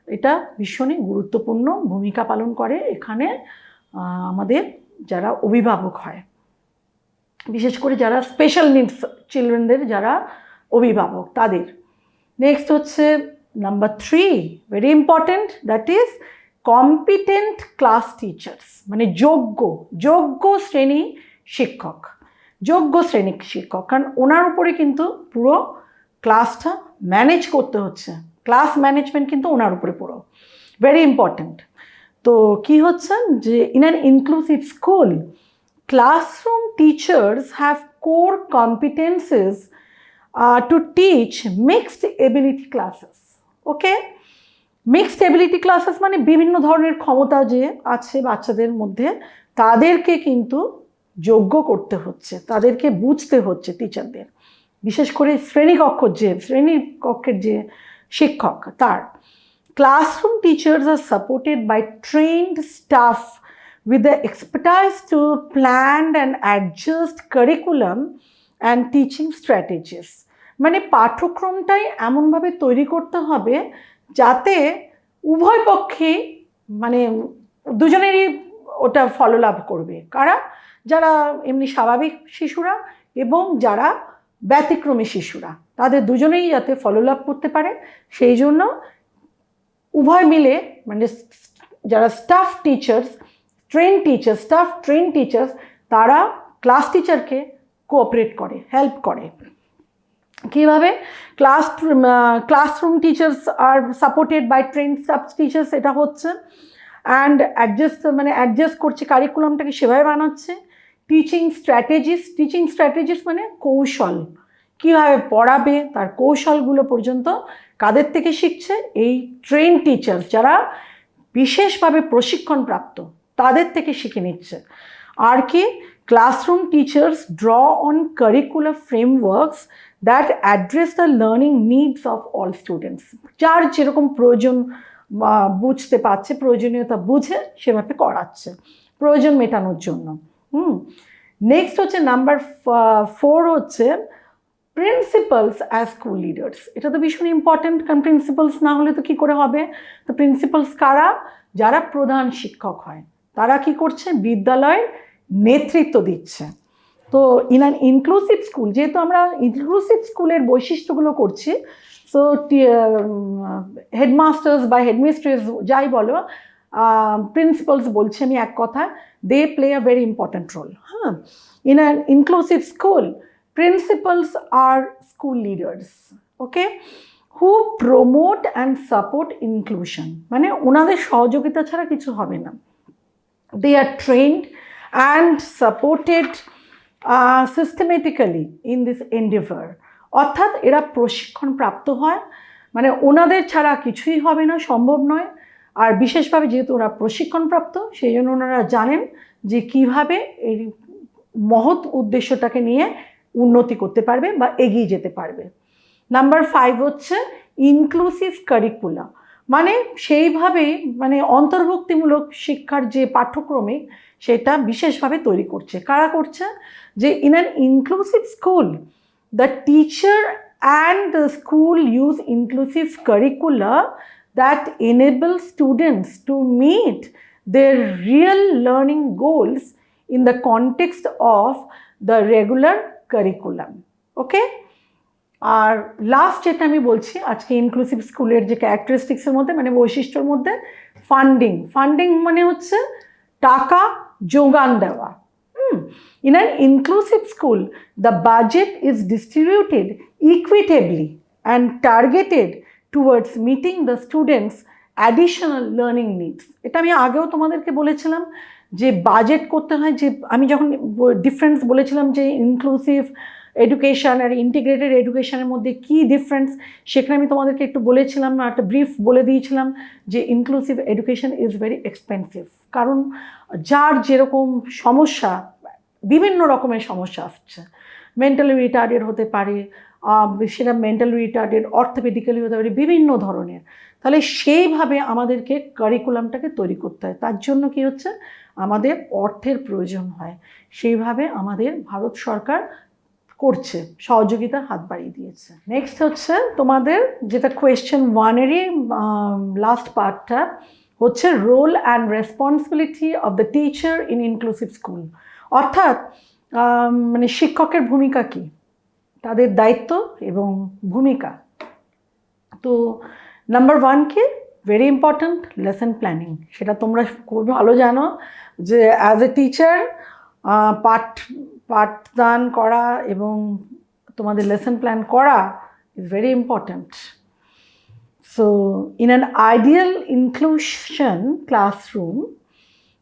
এটা ভীষণই গুরুত্বপূর্ণ ভূমিকা পালন করে এখানে আমাদের যারা অভিভাবক হয়, বিশেষ করে যারা স্পেশাল নিডস চিলড্রেনদের যারা অভিভাবক তাদের। নেক্সট হচ্ছে number 3, very important, that is competent class teachers, মানে যোগ্য শ্রেণী শিক্ষক, কারণ ওনার উপরে কিন্তু পুরো ক্লাসটা ম্যানেজ করতে হচ্ছে, ক্লাস ম্যানেজমেন্ট কিন্তু ওনার উপরে পুরো ভেরি ইম্পর্টেন্ট। তো কি হচ্ছে, যে in an inclusive school, classroom teachers have core competences to teach mixed ability classes. Okay? Mixed ability classes মানে বিভিন্ন ধরনের ক্ষমতা যে আছে বাচ্চাদের মধ্যে, তাদেরকে কিন্তু যোগ্য করতে হচ্ছে, তাদেরকে বুঝতে হচ্ছে টিচারদের, বিশেষ করে শ্রেণীকক্ষের যে শিক্ষক তার। Classroom teachers are supported by trained staff with the expertise to plan and adjust curriculum and teaching strategies. মানে পাঠ্যক্রমটাই এমনভাবে তৈরি করতে হবে যাতে উভয় পক্ষে মানে দুজনেরই ওটা ফললাভ করবে, কারা, যারা এমনি স্বাভাবিক শিশুরা এবং যারা ব্যতিক্রমী শিশুরা, তাদের দুজনেই যাতে ফললাভ করতে পারে, সেই জন্য উভয় মিলে মানে যারা স্টাফ ট্রেন টিচার্স তারা ক্লাস টিচারকে কোঅপারেট করে, হেল্প করে। কীভাবে? Classroom teachers are supported by train staff teachers, এটা হচ্ছে অ্যান্ড অ্যাডজাস্ট করছে কারিকুলামটাকে, সেভাবে বানাচ্ছে। টিচিং স্ট্র্যাটেজিস মানে কৌশল, কীভাবে পড়াবে তার কৌশলগুলো পর্যন্ত কাদের থেকে শিখছে, এই ট্রেন টিচার্স যারা বিশেষভাবে প্রশিক্ষণপ্রাপ্ত তাদের থেকে শিখে নিচ্ছে। আর কি, classroom teachers draw on curricular frameworks that address the learning needs of all students, যার যেরকম প্রয়োজন বুঝতে পারছে, প্রয়োজনীয়তা বুঝে সেভাবে করাচ্ছে প্রয়োজন মেটানোর জন্য। নেক্সট হচ্ছে নাম্বার 4 হচ্ছে প্রিন্সিপালস অ্যাজ স্কুল লিডার্স। এটা তো ভীষণ ইম্পর্টেন্ট, কারণ প্রিন্সিপালস না হলে তো কী করে হবে। তো প্রিন্সিপালস কারা? যারা প্রধান শিক্ষক হয়, তারা কি করছে, বিদ্যালয়ের নেতৃত্ব দিচ্ছে। তো ইন অ্যান ইনক্লুসিভ স্কুল, যেহেতু আমরা ইনক্লুসিভ স্কুলের বৈশিষ্ট্যগুলো করছি, সো হেডমাস্টার্স বা হেডমিস্ট্রেস যাই বলো, প্রিন্সিপালস বলছি আমি এক কথা, they play a very important role. In an inclusive school, Principals are school leaders, okay, who promote and support inclusion. মানে ওনাদের সহযোগিতা ছাড়া কিছু হবে না। They are trained and supported systematically in this endeavor. অর্থাৎ এরা প্রশিক্ষণ প্রাপ্ত হয়, মানে ওনাদের ছাড়া কিছুই হবে না, সম্ভব নয়। আর বিশেষভাবে যেহেতু ওরা প্রশিক্ষণপ্রাপ্ত, সেই জন্য ওনারা জানেন যে কিভাবে এই মহৎ উদ্দেশ্যটাকে নিয়ে উন্নতি করতে পারবে বা এগিয়ে যেতে পারবে। নাম্বার 5 হচ্ছে ইনক্লুসিভ কারিকুলা, মানে সেইভাবে মানে অন্তর্ভুক্তিমূলক শিক্ষার যে পাঠ্যক্রমিক সেটা বিশেষভাবে তৈরি করছে। কারা করছে? যে in an inclusive school the teacher and the school use inclusive curricula that enable students to meet their real learning goals in the context of the regular curriculum. Okay? আর লাস্ট যেটা আমি বলছি আজকে ইনক্লুসিভ স্কুলের যে ক্যারেক্টারিস্টিক্সের মধ্যে মানে বৈশিষ্ট্যর মধ্যে ফান্ডিং মানে হচ্ছে টাকা যোগান দেওয়া। In an inclusive school, the budget is distributed equitably and targeted towards meeting the students' additional learning needs. এটা আমি আগেও তোমাদেরকে বলেছিলাম যে বাজেট করতে হয়, যে আমি যখন ডিফারেন্স বলেছিলাম যে ইনক্লুসিভ এডুকেশন আর ইন্টিগ্রেটেড এডুকেশনের মধ্যে কী ডিফারেন্স, সেখানে আমি তোমাদেরকে একটু বলেছিলাম, একটা ব্রিফ বলে দিয়েছিলাম যে inclusive education is very expensive. কারণ যার যেরকম সমস্যা, বিভিন্ন রকমের সমস্যা আসছে, মেন্টালি রিটার্ডেড হতে পারে, সেটা মেন্টাল রিটার্ডেড, অর্থোপেডিক্যালি হতে পারে, বিভিন্ন ধরনের। তাহলে সেইভাবে আমাদেরকে কারিকুলামটাকে তৈরি করতে হয়। তার জন্য কি হচ্ছে, আমাদের অর্থের প্রয়োজন হয়। সেইভাবে আমাদের ভারত সরকার করছে, সহযোগিতার হাত বাড়িয়ে দিয়েছে। নেক্সট হচ্ছে তোমাদের যেটা কোয়েশ্চেন 1-এরই লাস্ট পার্টটা হচ্ছে role and responsibility of the teacher in inclusive school. অর্থাৎ মানে শিক্ষকের ভূমিকা কী, তাদের দায়িত্ব এবং ভূমিকা। তো নাম্বার 1 কি ভেরি ইম্পর্ট্যান্ট লেসন প্ল্যানিং। সেটা তোমরা খুব ভালো জানো যে অ্যাজ এ টিচার পাঠদান করা এবং তোমাদের লেসন প্ল্যান করা is very important. So in an ideal inclusion classroom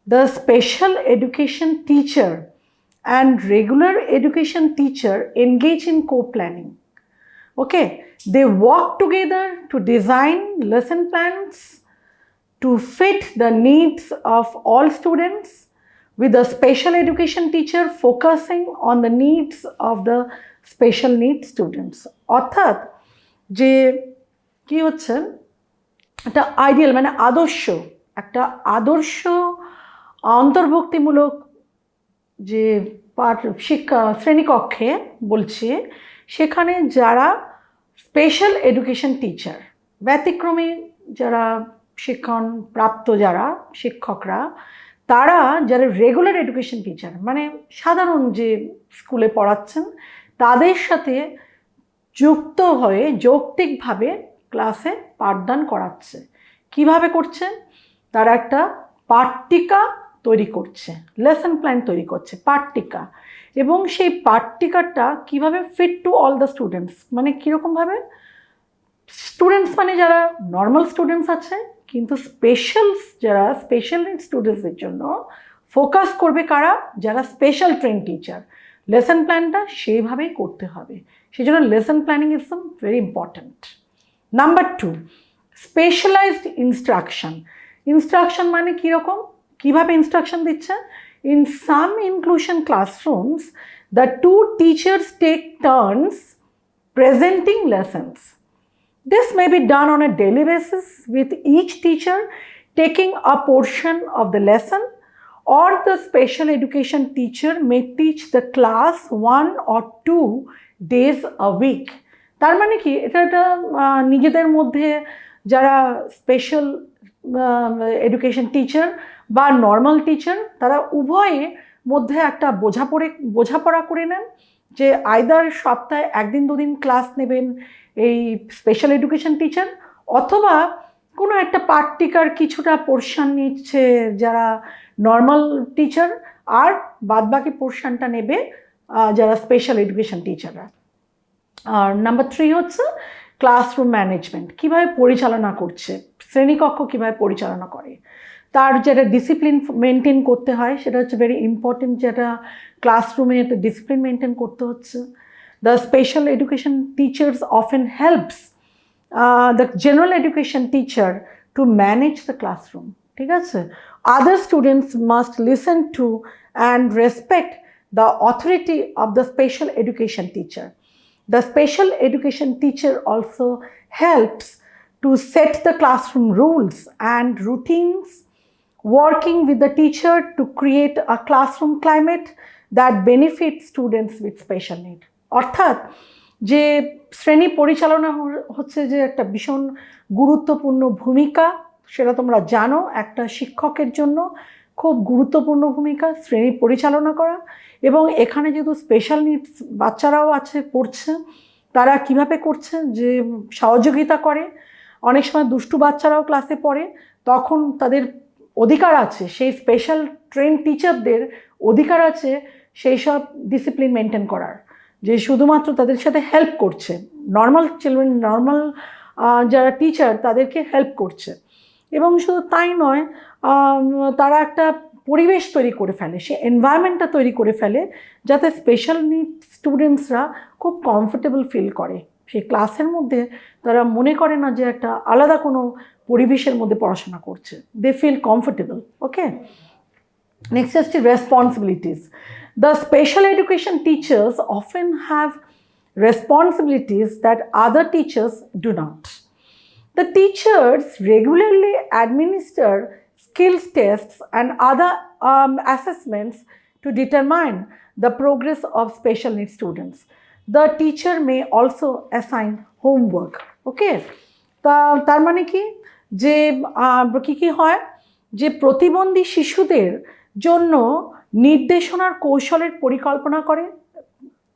the special education teacher and regular education teacher engage in co-planning. Okay, they work together to design lesson plans to fit the needs of all students, with the special education teacher focusing on the needs of the special needs students. অর্থাৎ যে কি হচ্ছে, একটা ideal মানে একটা আদর্শ অন্তর্ভুক্তিমূলক যে শিক্ষা শ্রেণীকক্ষে বলছি, সেখানে যারা স্পেশাল এডুকেশন টিচার, ব্যতিক্রমী যারা শিক্ষণ প্রাপ্ত যারা শিক্ষকরা, তারা যারা রেগুলার এডুকেশন টিচার মানে সাধারণ যে স্কুলে পড়াচ্ছেন, তাদের সাথে যুক্ত হয়ে যৌক্তিকভাবে ক্লাসে পাঠদান করাচ্ছে। কিভাবে করছে? তারা একটা পাঠ্যিকা তৈরি করছে, লেসন প্ল্যান তৈরি করছে, পাঠ্যিকা। এবং সেই পাঠ্যিকাটা কিভাবে fit to all the students, মানে কীরকমভাবে স্টুডেন্টস মানে যারা নর্মাল স্টুডেন্টস আছে, কিন্তু যারা স্পেশাল নিড স্টুডেন্টসদের জন্য ফোকাস করবে কারা, যারা স্পেশাল ট্রেন টিচার। লেসন প্ল্যানটা সেইভাবেই করতে হবে। সেই জন্য lesson planning is very important. Number 2 specialised instruction মানে কীরকম, কিভাবে ইনস্ট্রাকশন দিচ্ছে? In some inclusion classrooms, the 2 teachers take turns presenting lessons. This may be done on a daily basis, with each teacher taking a portion of the lesson, or the special education teacher may teach the class 1 or 2 days a week. তার মানে কি, এটা নিজেদের মধ্যে যারা special education teacher বা normal teacher, তারা উভয়ে মধ্যে একটা বোঝাপড়া করে নেন যে আইদার সপ্তাহে 1-2 দিন ক্লাস নেবেন এই স্পেশাল এডুকেশন টিচার, অথবা কোনো একটা পাঠ্যিকার কিছুটা পোর্শন নিচ্ছে যারা নর্মাল টিচার, আর বাদবাকি পোর্শনটা নেবে যারা স্পেশাল এডুকেশন টিচাররা। আর নাম্বার 3 হচ্ছে ক্লাসরুম ম্যানেজমেন্ট, কীভাবে পরিচালনা করছে, শ্রেণীকক্ষ কীভাবে পরিচালনা করে, তার যেটা ডিসিপ্লিন মেনটেন করতে হয় সেটা হচ্ছে ভেরি ইম্পর্টেন্ট, যেটা ক্লাসরুমে একটা ডিসিপ্লিন মেনটেন করতে হচ্ছে। The special education teachers often helps the general education teacher to manage the classroom, ঠিক আছে। Other students must listen to and respect the authority of the special education teacher. The special education teacher also helps to set the classroom rules and routines, working with the teacher to create a classroom climate that benefits students with special need. অর্থাৎ যে শ্রেণী পরিচালনা হচ্ছে যে একটা ভীষণ গুরুত্বপূর্ণ ভূমিকা, সেটা তোমরা জানো, একটা শিক্ষকের জন্য খুব গুরুত্বপূর্ণ ভূমিকা শ্রেণী পরিচালনা করা। এবং এখানে যেহেতু স্পেশাল নিডস বাচ্চারাও আছে, পড়ছে, তারা কিভাবে করছে, যে সহযোগিতা করে। অনেক সময় দুষ্টু বাচ্চারাও ক্লাসে পড়ে, তখন তাদের অধিকার আছে, সেই স্পেশাল ট্রেন টিচারদের অধিকার আছে সেই সব ডিসিপ্লিন মেনটেন করার, যে শুধুমাত্র তাদের সাথে হেল্প করছে, নর্মাল চিলড্রেন, নর্মাল যারা টিচার তাদেরকে হেল্প করছে। এবং শুধু তাই নয়, তারা একটা পরিবেশ তৈরি করে ফেলে, সে এনভায়রনমেন্টটা তৈরি করে ফেলে যাতে স্পেশাল নিড স্টুডেন্টসরা খুব কমফোর্টেবল ফিল করে, সেই ক্লাসের মধ্যে তারা মনে করে না যে একটা আলাদা কোনো পরিবেশের মধ্যে পড়াশোনা করছে, they feel comfortable. Okay, next হচ্ছে responsibilities. The special education teachers often have responsibilities that other teachers do not. The teachers regularly administer skills tests and other assessments to determine the progress of special needs students. The teacher may also assign homework. Okay? তার মানে কি, যে কি হয়, যে প্রতিবন্ধী শিশুদের জন্য নির্দেশনার কৌশলের পরিকল্পনা করে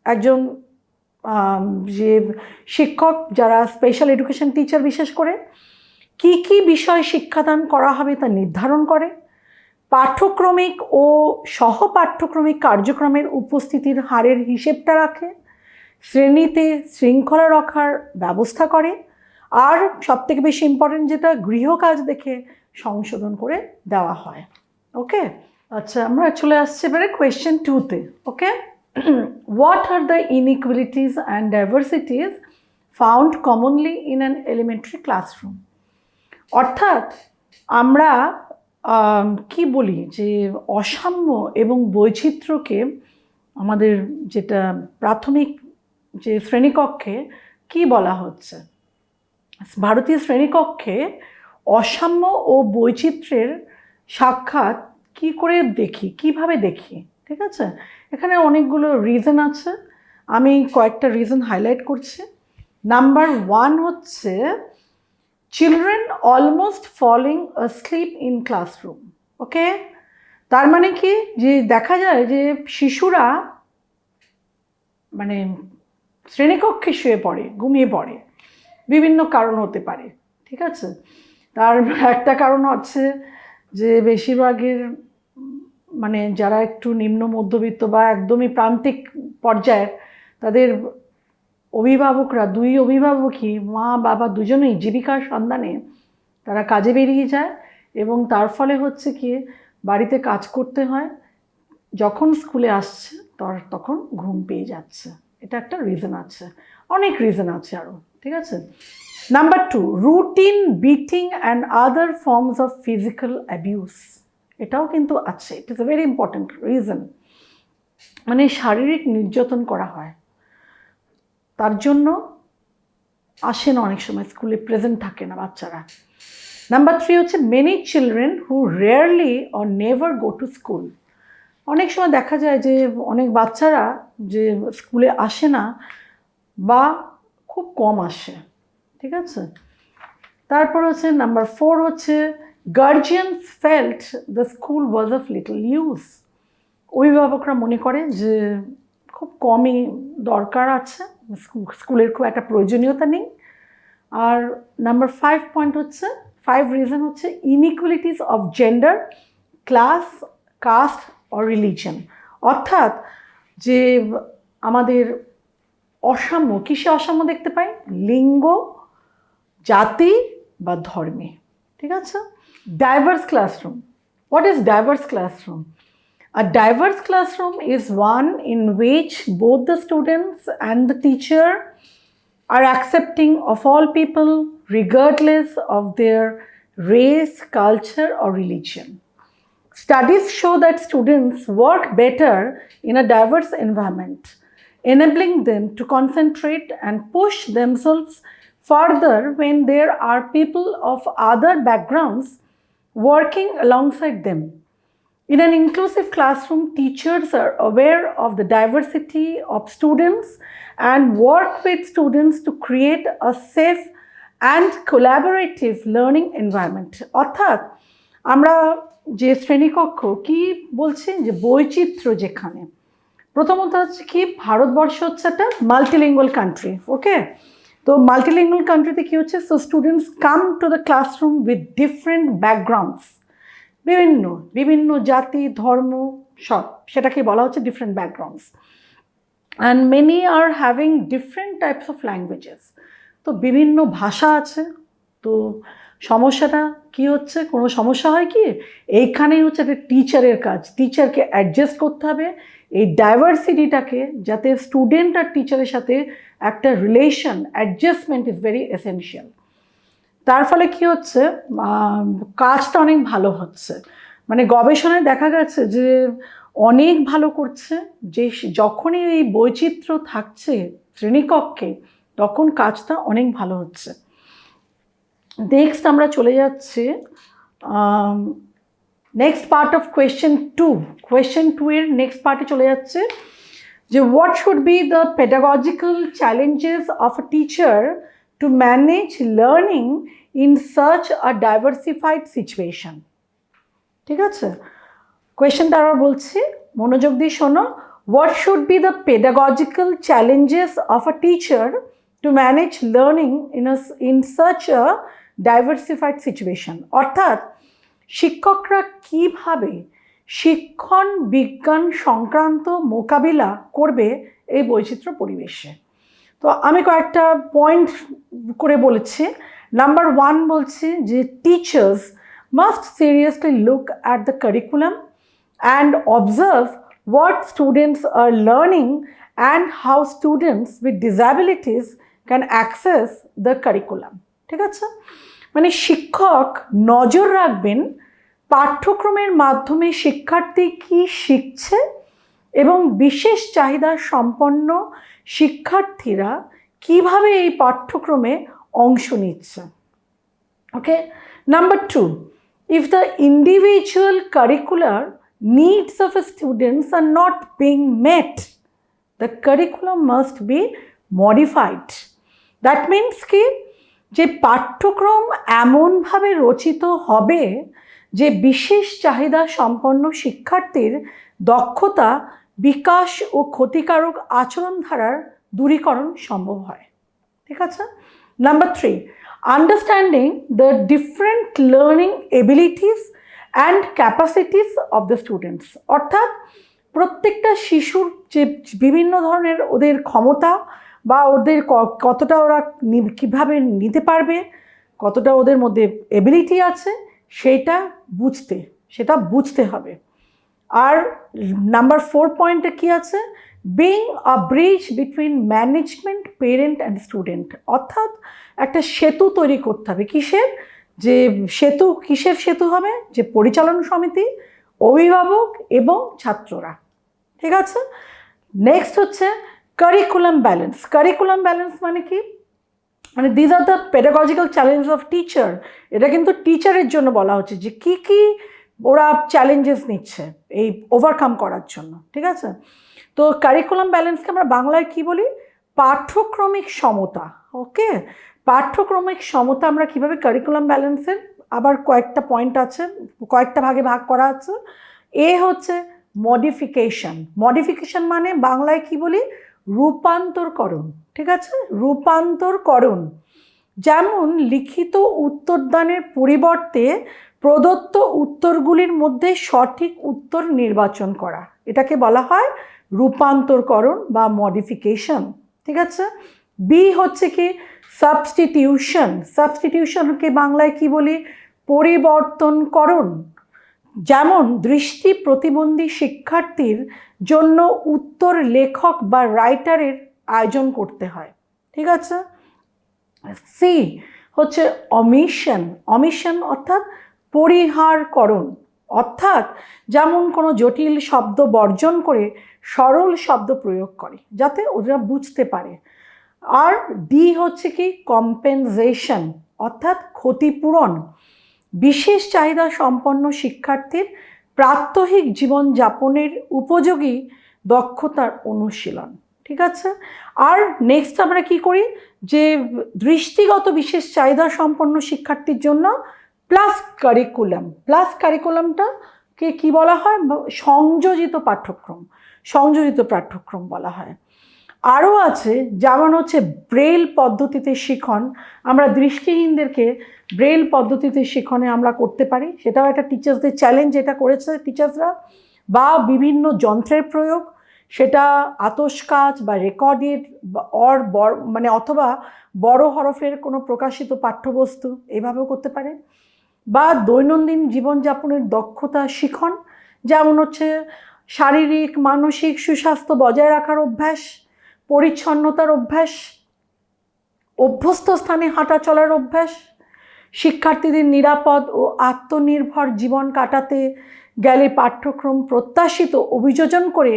একজন যে শিক্ষক, যারা স্পেশাল এডুকেশন টিচার বিশেষ করে, কি কি বিষয় শিক্ষাদান করা হবে তা নির্ধারণ করে, পাঠ্যক্রমিক ও সহপাঠ্যক্রমিক কার্যক্রমের উপস্থিতির হারের হিসেবটা রাখে, শ্রেণীতে শৃঙ্খলা রাখার ব্যবস্থা করে, আর সবথেকে বেশি ইম্পর্টেন্ট যেটা, গৃহকাজ দেখে সংশোধন করে দেওয়া হয়। ওকে, আচ্ছা, আমরা চলে আসছি এবারে কোয়েশ্চেন 2-তে। Okay, what are the inequalities and diversities found commonly in an elementary classroom? অর্থাৎ আমরা কি বলি, যে অসাম্য এবং বৈচিত্র্যকে আমাদের যেটা প্রাথমিক যে শ্রেণীকক্ষে কি বলা হচ্ছে, ভারতীয় শ্রেণীকক্ষে অসাম্য ও বৈচিত্র্যের সাক্ষাৎ কি করে দেখি, কিভাবে দেখি, ঠিক আছে। এখানে অনেকগুলো রিজন আছে, আমি কয়েকটা রিজন হাইলাইট করছি। নাম্বার 1 হচ্ছে children almost falling asleep in classroom. Okay, তার মানে কি, যে দেখা যায় যে শিশুরা মানে শ্রেণীকক্ষে শুয়ে পড়ে, ঘুমিয়ে পড়ে, বিভিন্ন কারণ হতে পারে, ঠিক আছে। তার একটা কারণ হচ্ছে যে বেশিরভাগের মানে যারা একটু নিম্ন মধ্যবিত্ত বা একদমই প্রান্তিক পর্যায়ের, তাদের অভিভাবকরা, দুই অভিভাবকই, মা বাবা দুজনেই জীবিকার সন্ধানে তারা কাজে বেরিয়ে যায়, এবং তার ফলে হচ্ছে কি, বাড়িতে কাজ করতে হয়, যখন স্কুলে আসছে তখন ঘুম পেয়ে যাচ্ছে। এটা একটা রিজন আছে, অনেক রিজন আছে আরও, ঠিক আছে। Number 2, routine beating and other forms of physical abuse, এটাও কিন্তু আছে। It is a very important reason, মানে শারীরিক নির্যাতন করা হয়, তার জন্য আসে না অনেক সময় স্কুলে, প্রেজেন্ট থাকে না বাচ্চারা। নাম্বার 3 হচ্ছে many children who rarely or never go to school. অনেক সময় দেখা যায় যে অনেক বাচ্চারা যে স্কুলে আসে না বা খুব কম আসে, ঠিক আছে। তারপর হচ্ছে নাম্বার 4 হচ্ছে guardians felt the school was of little use. অভিভাবকরা মনে করে যে খুব কমই দরকার আছে, স্কুলের খুব একটা প্রয়োজনীয়তা নেই। আর নাম্বার 5 পয়েন্ট হচ্ছে, 5 রিজন হচ্ছে inequalities of gender, class, caste or religion. অর্থাৎ যে আমাদের অসাম্য, কিসে অসাম্য দেখতে পাই? লিঙ্গ, জাতি বা ধর্মে। ঠিক আছে? Diverse classroom. What is diverse classroom? A diverse classroom is one in which both the students and the teacher are accepting of all people regardless of their race, culture or religion. Studies show that students work better in a diverse environment, enabling them to concentrate and push themselves further when there are people of other backgrounds working alongside them. In an inclusive classroom, teachers are aware of the diversity of students and work with students to create a safe and collaborative learning environment. অর্থাৎ আমরা যে শ্রেণীকক্ষ কি বলছি, যে বৈচিত্র্য যেখানে, প্রথমত হচ্ছে কি, ভারতবর্ষ হচ্ছে একটা মাল্টিলিঙ্গুয়াল কান্ট্রি। ওকে, তো মাল্টিলিঙ্গুয়াল কান্ট্রিতে কী হচ্ছে, so students come to the classroom with different backgrounds, বিভিন্ন বিভিন্ন জাতি, ধর্ম, সব, সেটাকে বলা হচ্ছে different backgrounds. And many are having different types of languages. তো বিভিন্ন ভাষা আছে। তো সমস্যাটা কি হচ্ছে, কোনো সমস্যা হয় কি, এইখানেই হচ্ছে একটা টিচারের কাজ, টিচারকে অ্যাডজাস্ট করতে হবে এই ডাইভার্সিটিটাকে, যাতে স্টুডেন্ট আর টিচারের সাথে একটা relation, adjustment is very essential. তার ফলে কি হচ্ছে, কাজটা অনেক ভালো হচ্ছে। মানে গবেষণায় দেখা গেছে যে অনেক ভালো করছে, যে যখনই এই বৈচিত্র্য থাকছে শ্রেণীকক্ষে তখন কাজটা অনেক ভালো হচ্ছে। নেক্সট আমরা চলে যাচ্ছি next part of question 2। Question 2 এর নেক্সট পার্টে চলে যাচ্ছে যে what should be the pedagogical challenges of a teacher to manage learning in such a diversified situation. ঠিক আছে, কোয়েশ্চেনটা আবার বলছি, মনোযোগ দিয়ে শোনো। What should be the pedagogical challenges of a teacher to manage learning in such a diversified situation? অর্থাৎ শিক্ষকরা কিভাবে শিক্ষণ বিজ্ঞান সংক্রান্ত মোকাবিলা করবে এই বৈচিত্র্য পরিবেশে। তো আমি কয়েকটা পয়েন্ট করে বলেছি। নাম্বার 1 বলছি যে teachers must seriously look at the curriculum and observe what students are learning and how students with disabilities can access the curriculum. ঠিক আছে, মানে শিক্ষক নজর রাখবেন পাঠ্যক্রমের মাধ্যমে শিক্ষার্থী কী শিখছে এবং বিশেষ চাহিদা সম্পন্ন শিক্ষার্থীরা কিভাবে এই পাঠ্যক্রমে অংশ নিচ্ছে। ওকে, number 2, if the individual curricular needs of a students are not being met, the curriculum must be modified. That means কি, যে পাঠ্যক্রম এমনভাবে রচিত হবে যে বিশেষ চাহিদা সম্পন্ন শিক্ষার্থীর দক্ষতা বিকাশ ও ক্ষতিকারক আচরণ ধারার দূরীকরণ সম্ভব হয়। ঠিক আছে, number 3, understanding the different learning abilities and capacities of the students. অর্থাৎ প্রত্যেকটা শিশুর যে বিভিন্ন ধরনের ওদের ক্ষমতা বা ওদের কতটা ওরা কীভাবে নিতে পারবে, কতটা ওদের মধ্যে এবিলিটি আছে, সেটা বুঝতে হবে। আর নাম্বার 4 পয়েন্টে কী আছে, being a bridge between management, parent and student. অর্থাৎ একটা সেতু তৈরি করতে হবে। কিসের সেতু হবে, যে পরিচালনা সমিতি, অভিভাবক এবং ছাত্ররা। ঠিক আছে, নেক্সট হচ্ছে কারিকুলাম ব্যালেন্স। কারিকুলাম ব্যালেন্স মানে কি, মানে these are the pedagogical challenge of teacher. এটা কিন্তু টিচারের জন্য বলা হচ্ছে যে কী কী ওরা চ্যালেঞ্জেস নিচ্ছে এই ওভারকাম করার জন্য। ঠিক আছে, তো কারিকুলাম ব্যালেন্সকে আমরা বাংলায় কি বলি, পাঠ্যক্রমিক সমতা। ওকে, পাঠ্যক্রমিক সমতা আমরা কিভাবে কারিকুলাম ব্যালেন্সের আবার কয়েকটা পয়েন্ট আছে, কয়েকটা ভাগে ভাগ করা আছে। এ হচ্ছে মডিফিকেশন। মডিফিকেশন মানে বাংলায় কি বলি, রূপান্তরকরণ। ঠিক আছে, রূপান্তরকরণ, যেমন লিখিত উত্তরদানের পরিবর্তে প্রদত্ত উত্তরগুলির মধ্যে সঠিক উত্তর নির্বাচন করা, এটাকে বলা হয় রূপান্তরকরণ বা মডিফিকেশন, ঠিক আছে। বি হচ্ছে কি সাবস্টিটিউশন, সাবস্টিটিউশনকে বাংলায় কি বলি, পরিবর্তনকরণ। যেমন দৃষ্টি প্রতিবন্ধী শিক্ষার্থীর জন্য উত্তর লেখক বা রাইটারের আয়োজন করতে হয়, ঠিক আছে। সি হচ্ছে অমিশন, অমিশন অর্থাৎ পরিহারকরণ, অর্থাৎ যেমন কোনো জটিল শব্দ বর্জন করে সরল শব্দ প্রয়োগ করে যাতে ওরা বুঝতে পারে। আর ডি হচ্ছে কি কম্পেনসেশন অর্থাৎ ক্ষতিপূরণ, বিশেষ চাহিদা সম্পন্ন শিক্ষার্থীর প্রাত্যহিক জীবনযাপনের উপযোগী দক্ষতার অনুশীলন, ঠিক আছে। আর নেক্সট আমরা কি করি, যে দৃষ্টিগত বিশেষ চাহিদা সম্পন্ন শিক্ষার্থীর জন্য প্লাস কারিকুলাম, প্লাস কারিকুলামটাকে কি বলা হয়, সংযোজিত পাঠ্যক্রম, সংযোজিত পাঠ্যক্রম বলা হয়। আরও আছে যেমন হচ্ছে ব্রেল পদ্ধতিতে শিখন, আমরা দৃষ্টিহীনদেরকে ব্রেল পদ্ধতিতে শিখনে আমরা করতে পারি, সেটাও একটা টিচার্সদের চ্যালেঞ্জ, এটা করেছে টিচার্সরা। বা বিভিন্ন যন্ত্রের প্রয়োগ, সেটা আতশকাচ বা রেকর্ডেড মানে অথবা বড় হরফের কোনো প্রকাশিত পাঠ্যবস্তু, এইভাবেও করতে পারে। বা দৈনন্দিন জীবনযাপনের দক্ষতা শিখন, যেমন হচ্ছে শারীরিক মানসিক সুস্বাস্থ্য বজায় রাখার অভ্যাস, পরিচ্ছন্নতার অভ্যাস, অভ্যস্ত স্থানে হাঁটা চলার অভ্যাস, শিক্ষার্থীদের নিরাপদ ও আত্মনির্ভর জীবন কাটাতে গেলে পাঠ্যক্রম প্রত্যাশিত অভিযোজন করে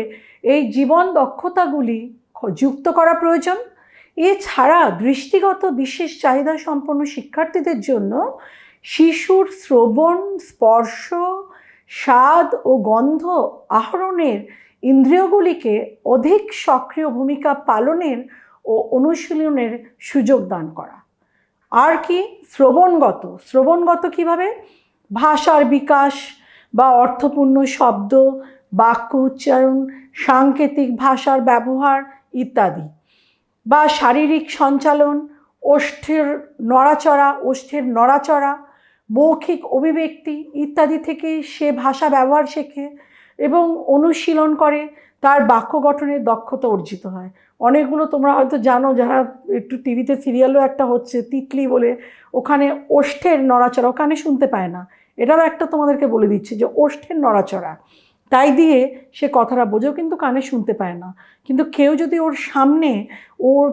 এই জীবন দক্ষতাগুলি যুক্ত করা প্রয়োজন। এছাড়া দৃষ্টিগত বিশেষ চাহিদা সম্পন্ন শিক্ষার্থীদের জন্য শিশুর শ্রবণ, স্পর্শ, স্বাদ ও গন্ধ আহরণের ইন্দ্রিয়গুলিকে অধিক সক্রিয় ভূমিকা পালনের ও অনুশীলনের সুযোগ দান করা। আর কি শ্রবণগত, শ্রবণগত কিভাবে, ভাষার বিকাশ বা অর্থপূর্ণ শব্দ, বাক্য উচ্চারণ, সাংকেতিক ভাষার ব্যবহার ইত্যাদি। বা শারীরিক সঞ্চালন, ওষ্ঠের নড়াচড়া, মৌখিক অভিব্যক্তি ইত্যাদি থেকে সে ভাষা ব্যবহার শেখে এবং অনুশীলন করে, তার বাক্য গঠনের দক্ষতা অর্জিত হয়। অনেকগুলো তোমরা হয়তো জানো, যারা একটু টিভিতে সিরিয়ালও একটা হচ্ছে তিতলি বলে, ওখানে ওষ্ঠের নড়াচড়া, ওখানে শুনতে পায় না, এটাও একটা তোমাদেরকে বলে দিচ্ছি যে ওষ্ঠের নড়াচড়া, তাই দিয়ে সে কথাটা বোঝেও কিন্তু কানে শুনতে পায় না, কিন্তু কেউ যদি ওর সামনে ওর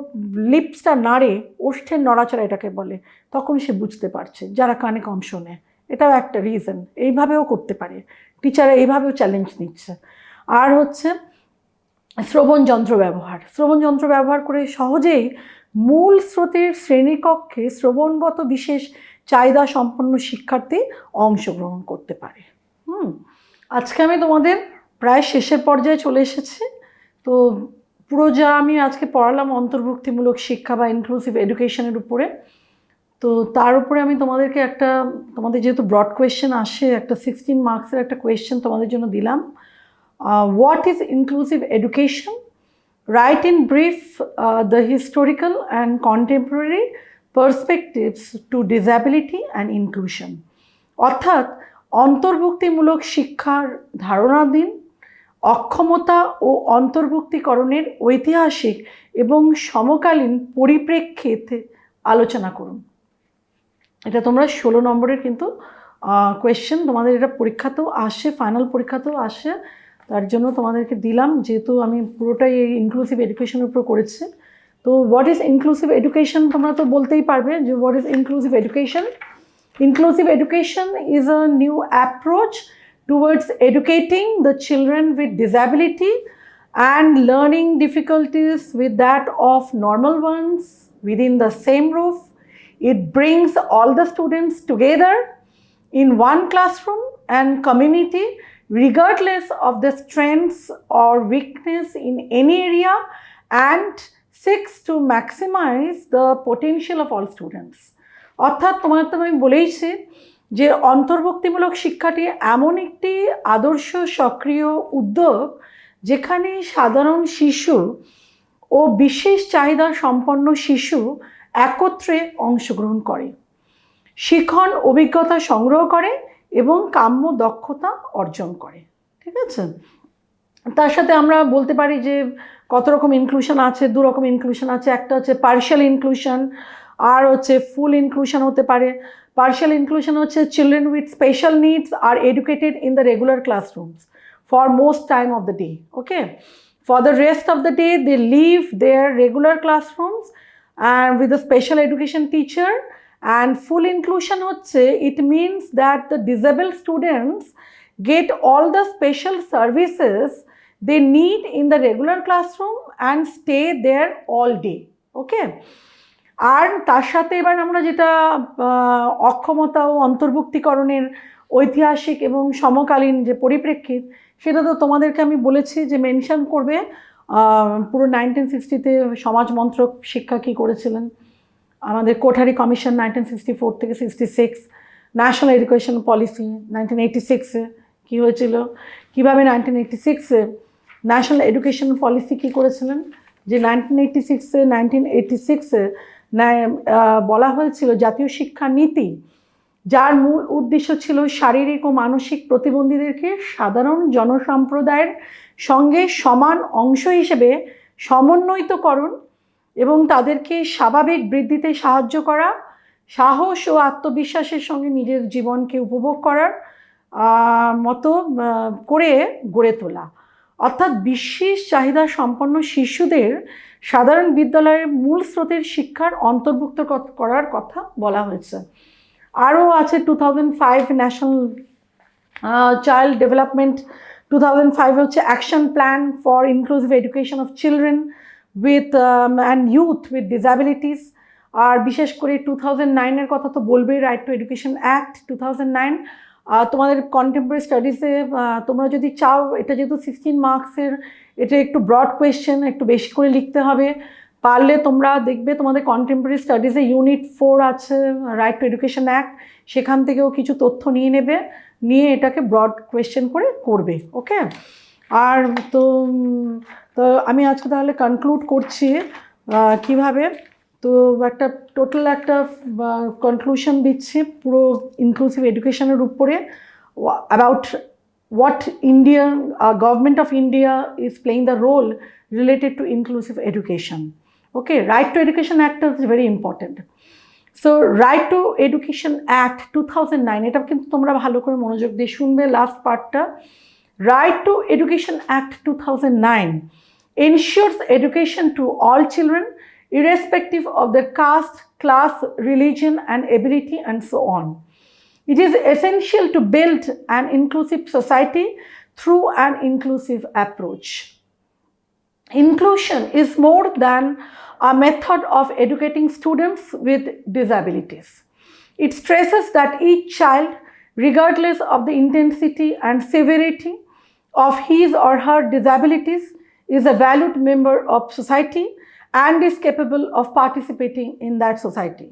লিপসটা নাড়ে, ওষ্ঠের নড়াচড়া এটাকে বলে, তখন সে বুঝতে পারছে, যারা কানে কম শোনে। এটাও একটা রিজন, এইভাবেও করতে পারে, টিচাররা এইভাবেও চ্যালেঞ্জ নিচ্ছে। আর হচ্ছে শ্রবণ যন্ত্র ব্যবহার করে সহজেই মূল স্রোতের শ্রেণীকক্ষে শ্রবণগত বিশেষ চাহিদা সম্পন্ন শিক্ষার্থী অংশগ্রহণ করতে পারে। আজকে আমি তোমাদের প্রায় শেষের পর্যায়ে চলে এসেছি। তো পুরো যা আমি আজকে পড়ালাম অন্তর্ভুক্তিমূলক শিক্ষা বা ইনক্লুসিভ এডুকেশনের উপরে, তো তার উপরে আমি তোমাদেরকে একটা, তোমাদের যেহেতু ব্রড কোয়েশ্চেন আসে, একটা 16 মার্কসের একটা কোয়েশ্চেন তোমাদের জন্য দিলাম। What is inclusive education? Write in brief the historical and contemporary perspectives to disability and inclusion. অর্থাৎ অন্তর্ভুক্তিমূলক শিক্ষার ধারণা দিন, অক্ষমতা ও অন্তর্ভুক্তিকরণের ঐতিহাসিক এবং সমকালীন পরিপ্রেক্ষিতে আলোচনা করুন। এটা তোমরা 16 নম্বরের কিন্তু কোয়েশ্চেন, তোমাদের এটা পরীক্ষাতেও আসে, ফাইনাল পরীক্ষাতেও আসে, তার জন্য তোমাদেরকে দিলাম, যেহেতু আমি পুরোটাই এই ইনক্লুসিভ এডুকেশনের উপর করেছি। তো হোয়াট ইজ ইনক্লুসিভ এডুকেশন, তোমরা তো বলতেই পারবে যে what is inclusive education. Inclusive education is a new approach towards educating the children with disability and learning difficulties with that of normal ones within the same roof. It brings all the students together in one classroom and community, regardless of their strengths or weakness in any area, and seeks to maximize the potential of all students. অর্থাৎ তোমার তো আমি বলেইছি যে অন্তর্ভুক্তিমূলক শিক্ষাটি এমন একটি আদর্শ সক্রিয় উদ্যোগ যেখানে সাধারণ শিশু ও বিশেষ চাহিদা সম্পন্ন শিশু একত্রে অংশগ্রহণ করে, শিখন অভিজ্ঞতা সংগ্রহ করে এবং কাম্য দক্ষতা অর্জন করে। ঠিক আছে, তার সাথে আমরা বলতে পারি যে কত রকম ইনক্লুশন আছে, দু রকম ইনক্লুশন আছে। একটা হচ্ছে পার্শিয়াল ইনক্লুশন, আর হচ্ছে ফুল ইনক্লুশন হতে পারে। পার্শিয়াল ইনক্লুশন হচ্ছে children with special needs are educated in the regular classrooms for most time of the day. Okay, for the rest of the day they leave their regular classrooms and with a special education teacher. And full inclusion হচ্ছে it means that the disabled students get all the special services they need in the regular classroom and stay there all day. Okay, আর তার সাথে এবার আমরা যেটা অক্ষমতা ও অন্তর্ভুক্তিকরণের ঐতিহাসিক এবং সমকালীন যে পরিপ্রেক্ষিত, সেটা তো তোমাদেরকে আমি বলেছি যে মেনশন করবে। পুরো 1960-তে সমাজ মন্ত্রক শিক্ষা কী করেছিলেন, আমাদের কোঠারি কমিশন 1964 থেকে 66, ন্যাশনাল এডুকেশন পলিসি 1986-এ কী হয়েছিল, কীভাবে 1986-এ ন্যাশনাল এডুকেশন পলিসি কী করেছিলেন, যে 1986-এ বলা হয়েছিল জাতীয় শিক্ষা নীতি, যার মূল উদ্দেশ্য ছিল শারীরিক ও মানসিক প্রতিবন্ধীদেরকে সাধারণ জনসম্প্রদায়ের সঙ্গে সমান অংশ হিসেবে সমন্বয়িতকরণ এবং তাদেরকে স্বাভাবিক বৃদ্ধিতে সাহায্য করা, সাহস ও আত্মবিশ্বাসের সঙ্গে নিজের জীবনকে উপভোগ করার মতো করে গড়ে তোলা। অর্থাৎ বিশেষ চাহিদা সম্পন্ন শিশুদের সাধারণ বিদ্যালয়ের মূল স্রোতের শিক্ষার অন্তর্ভুক্ত করার কথা বলা হয়েছে। আরও আছে 2005 ন্যাশনাল চাইল্ড ডেভেলপমেন্ট, 2005 হচ্ছে action plan for inclusive education of children with and youth with disabilities. আর বিশেষ করে 2009-এর কথা তো বলবেই, রাইট টু এডুকেশন অ্যাক্ট 2009। তোমাদের কন্টেম্পোরারি স্টাডিজে তোমরা যদি চাও, এটা যেহেতু 16 মার্কসের, এটা একটু ব্রড কোয়েশ্চেন, একটু বেশি করে লিখতে হবে। পারলে তোমরা দেখবে তোমাদের কন্টেম্পোরারি স্টাডিজে ইউনিট 4 আছে রাইট টু এডুকেশন অ্যাক্ট, সেখান থেকেও কিছু তথ্য নিয়ে নেবে, নিয়ে এটাকে ব্রড কোয়েশ্চেন করে করবে। ওকে, আর তো আমি আজকে তাহলে কনক্লুড করছি কিভাবে, তো একটা টোটাল একটা কনক্লুশন দিচ্ছি পুরো ইনক্লুসিভ এডুকেশনের উপরে, about what Indian government of India is playing the role related to inclusive education. Okay, Right to Education Act is very important. So Right to Education Act 2009, এটা কিন্তু তোমরা ভালো করে মনোযোগ দিয়ে শুনবে লাস্ট পার্টটা। Right to Education Act 2009 ensures education to all children irrespective of their caste, class, religion and ability and so on. It is essential to build an inclusive society through an inclusive approach. Inclusion is more than a method of educating students with disabilities. It stresses that each child, regardless of the intensity and severity of his or her disabilities, is a valued member of society and is capable of participating in that society.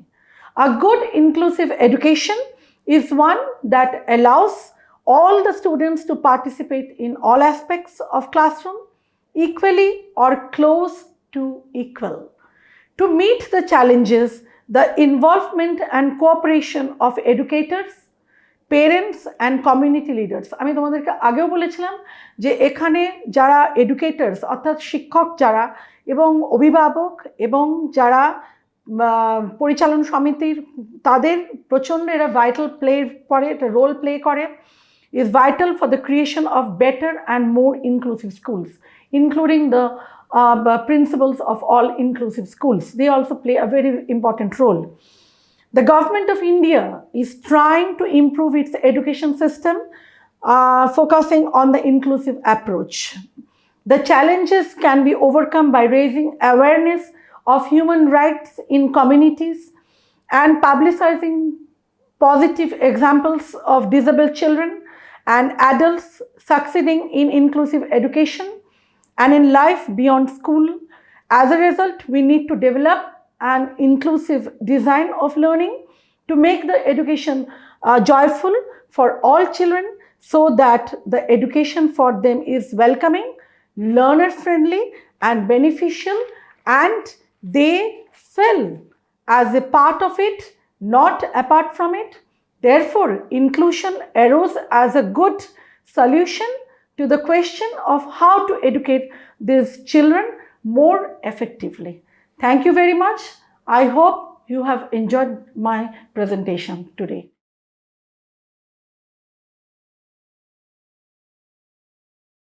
A good inclusive education is one that allows all the students to participate in all aspects of classroom equally or close to equal. To meet the challenges, the involvement and cooperation of educators, parents and community leaders. আমি তোমাদেরকে আগেও বলেছিলাম যে এখানে যারা educators অর্থাৎ শিক্ষক যারা এবং অভিভাবক এবং যারা পরিচালন সমিতির, তাদের প্রচণ্ড এরা ভাইটাল প্লে করে, এটা রোল প্লে করে, is vital for the creation of better and more inclusive schools, including the principles of all inclusive schools. They also play a very important role. The government of India is trying to improve its education system, focusing on the inclusive approach. The challenges can be overcome by raising awareness of human rights in communities and publicizing positive examples of disabled children and adults succeeding in inclusive education and in life beyond school. As a result, we need to develop an inclusive design of learning to make the education joyful for all children so that the education for them is welcoming, learner friendly and beneficial, and they feel as a part of it, not apart from it. Therefore, inclusion arose as a good solution to the question of how to educate these children more effectively. Thank you very much. I hope you have enjoyed my presentation today.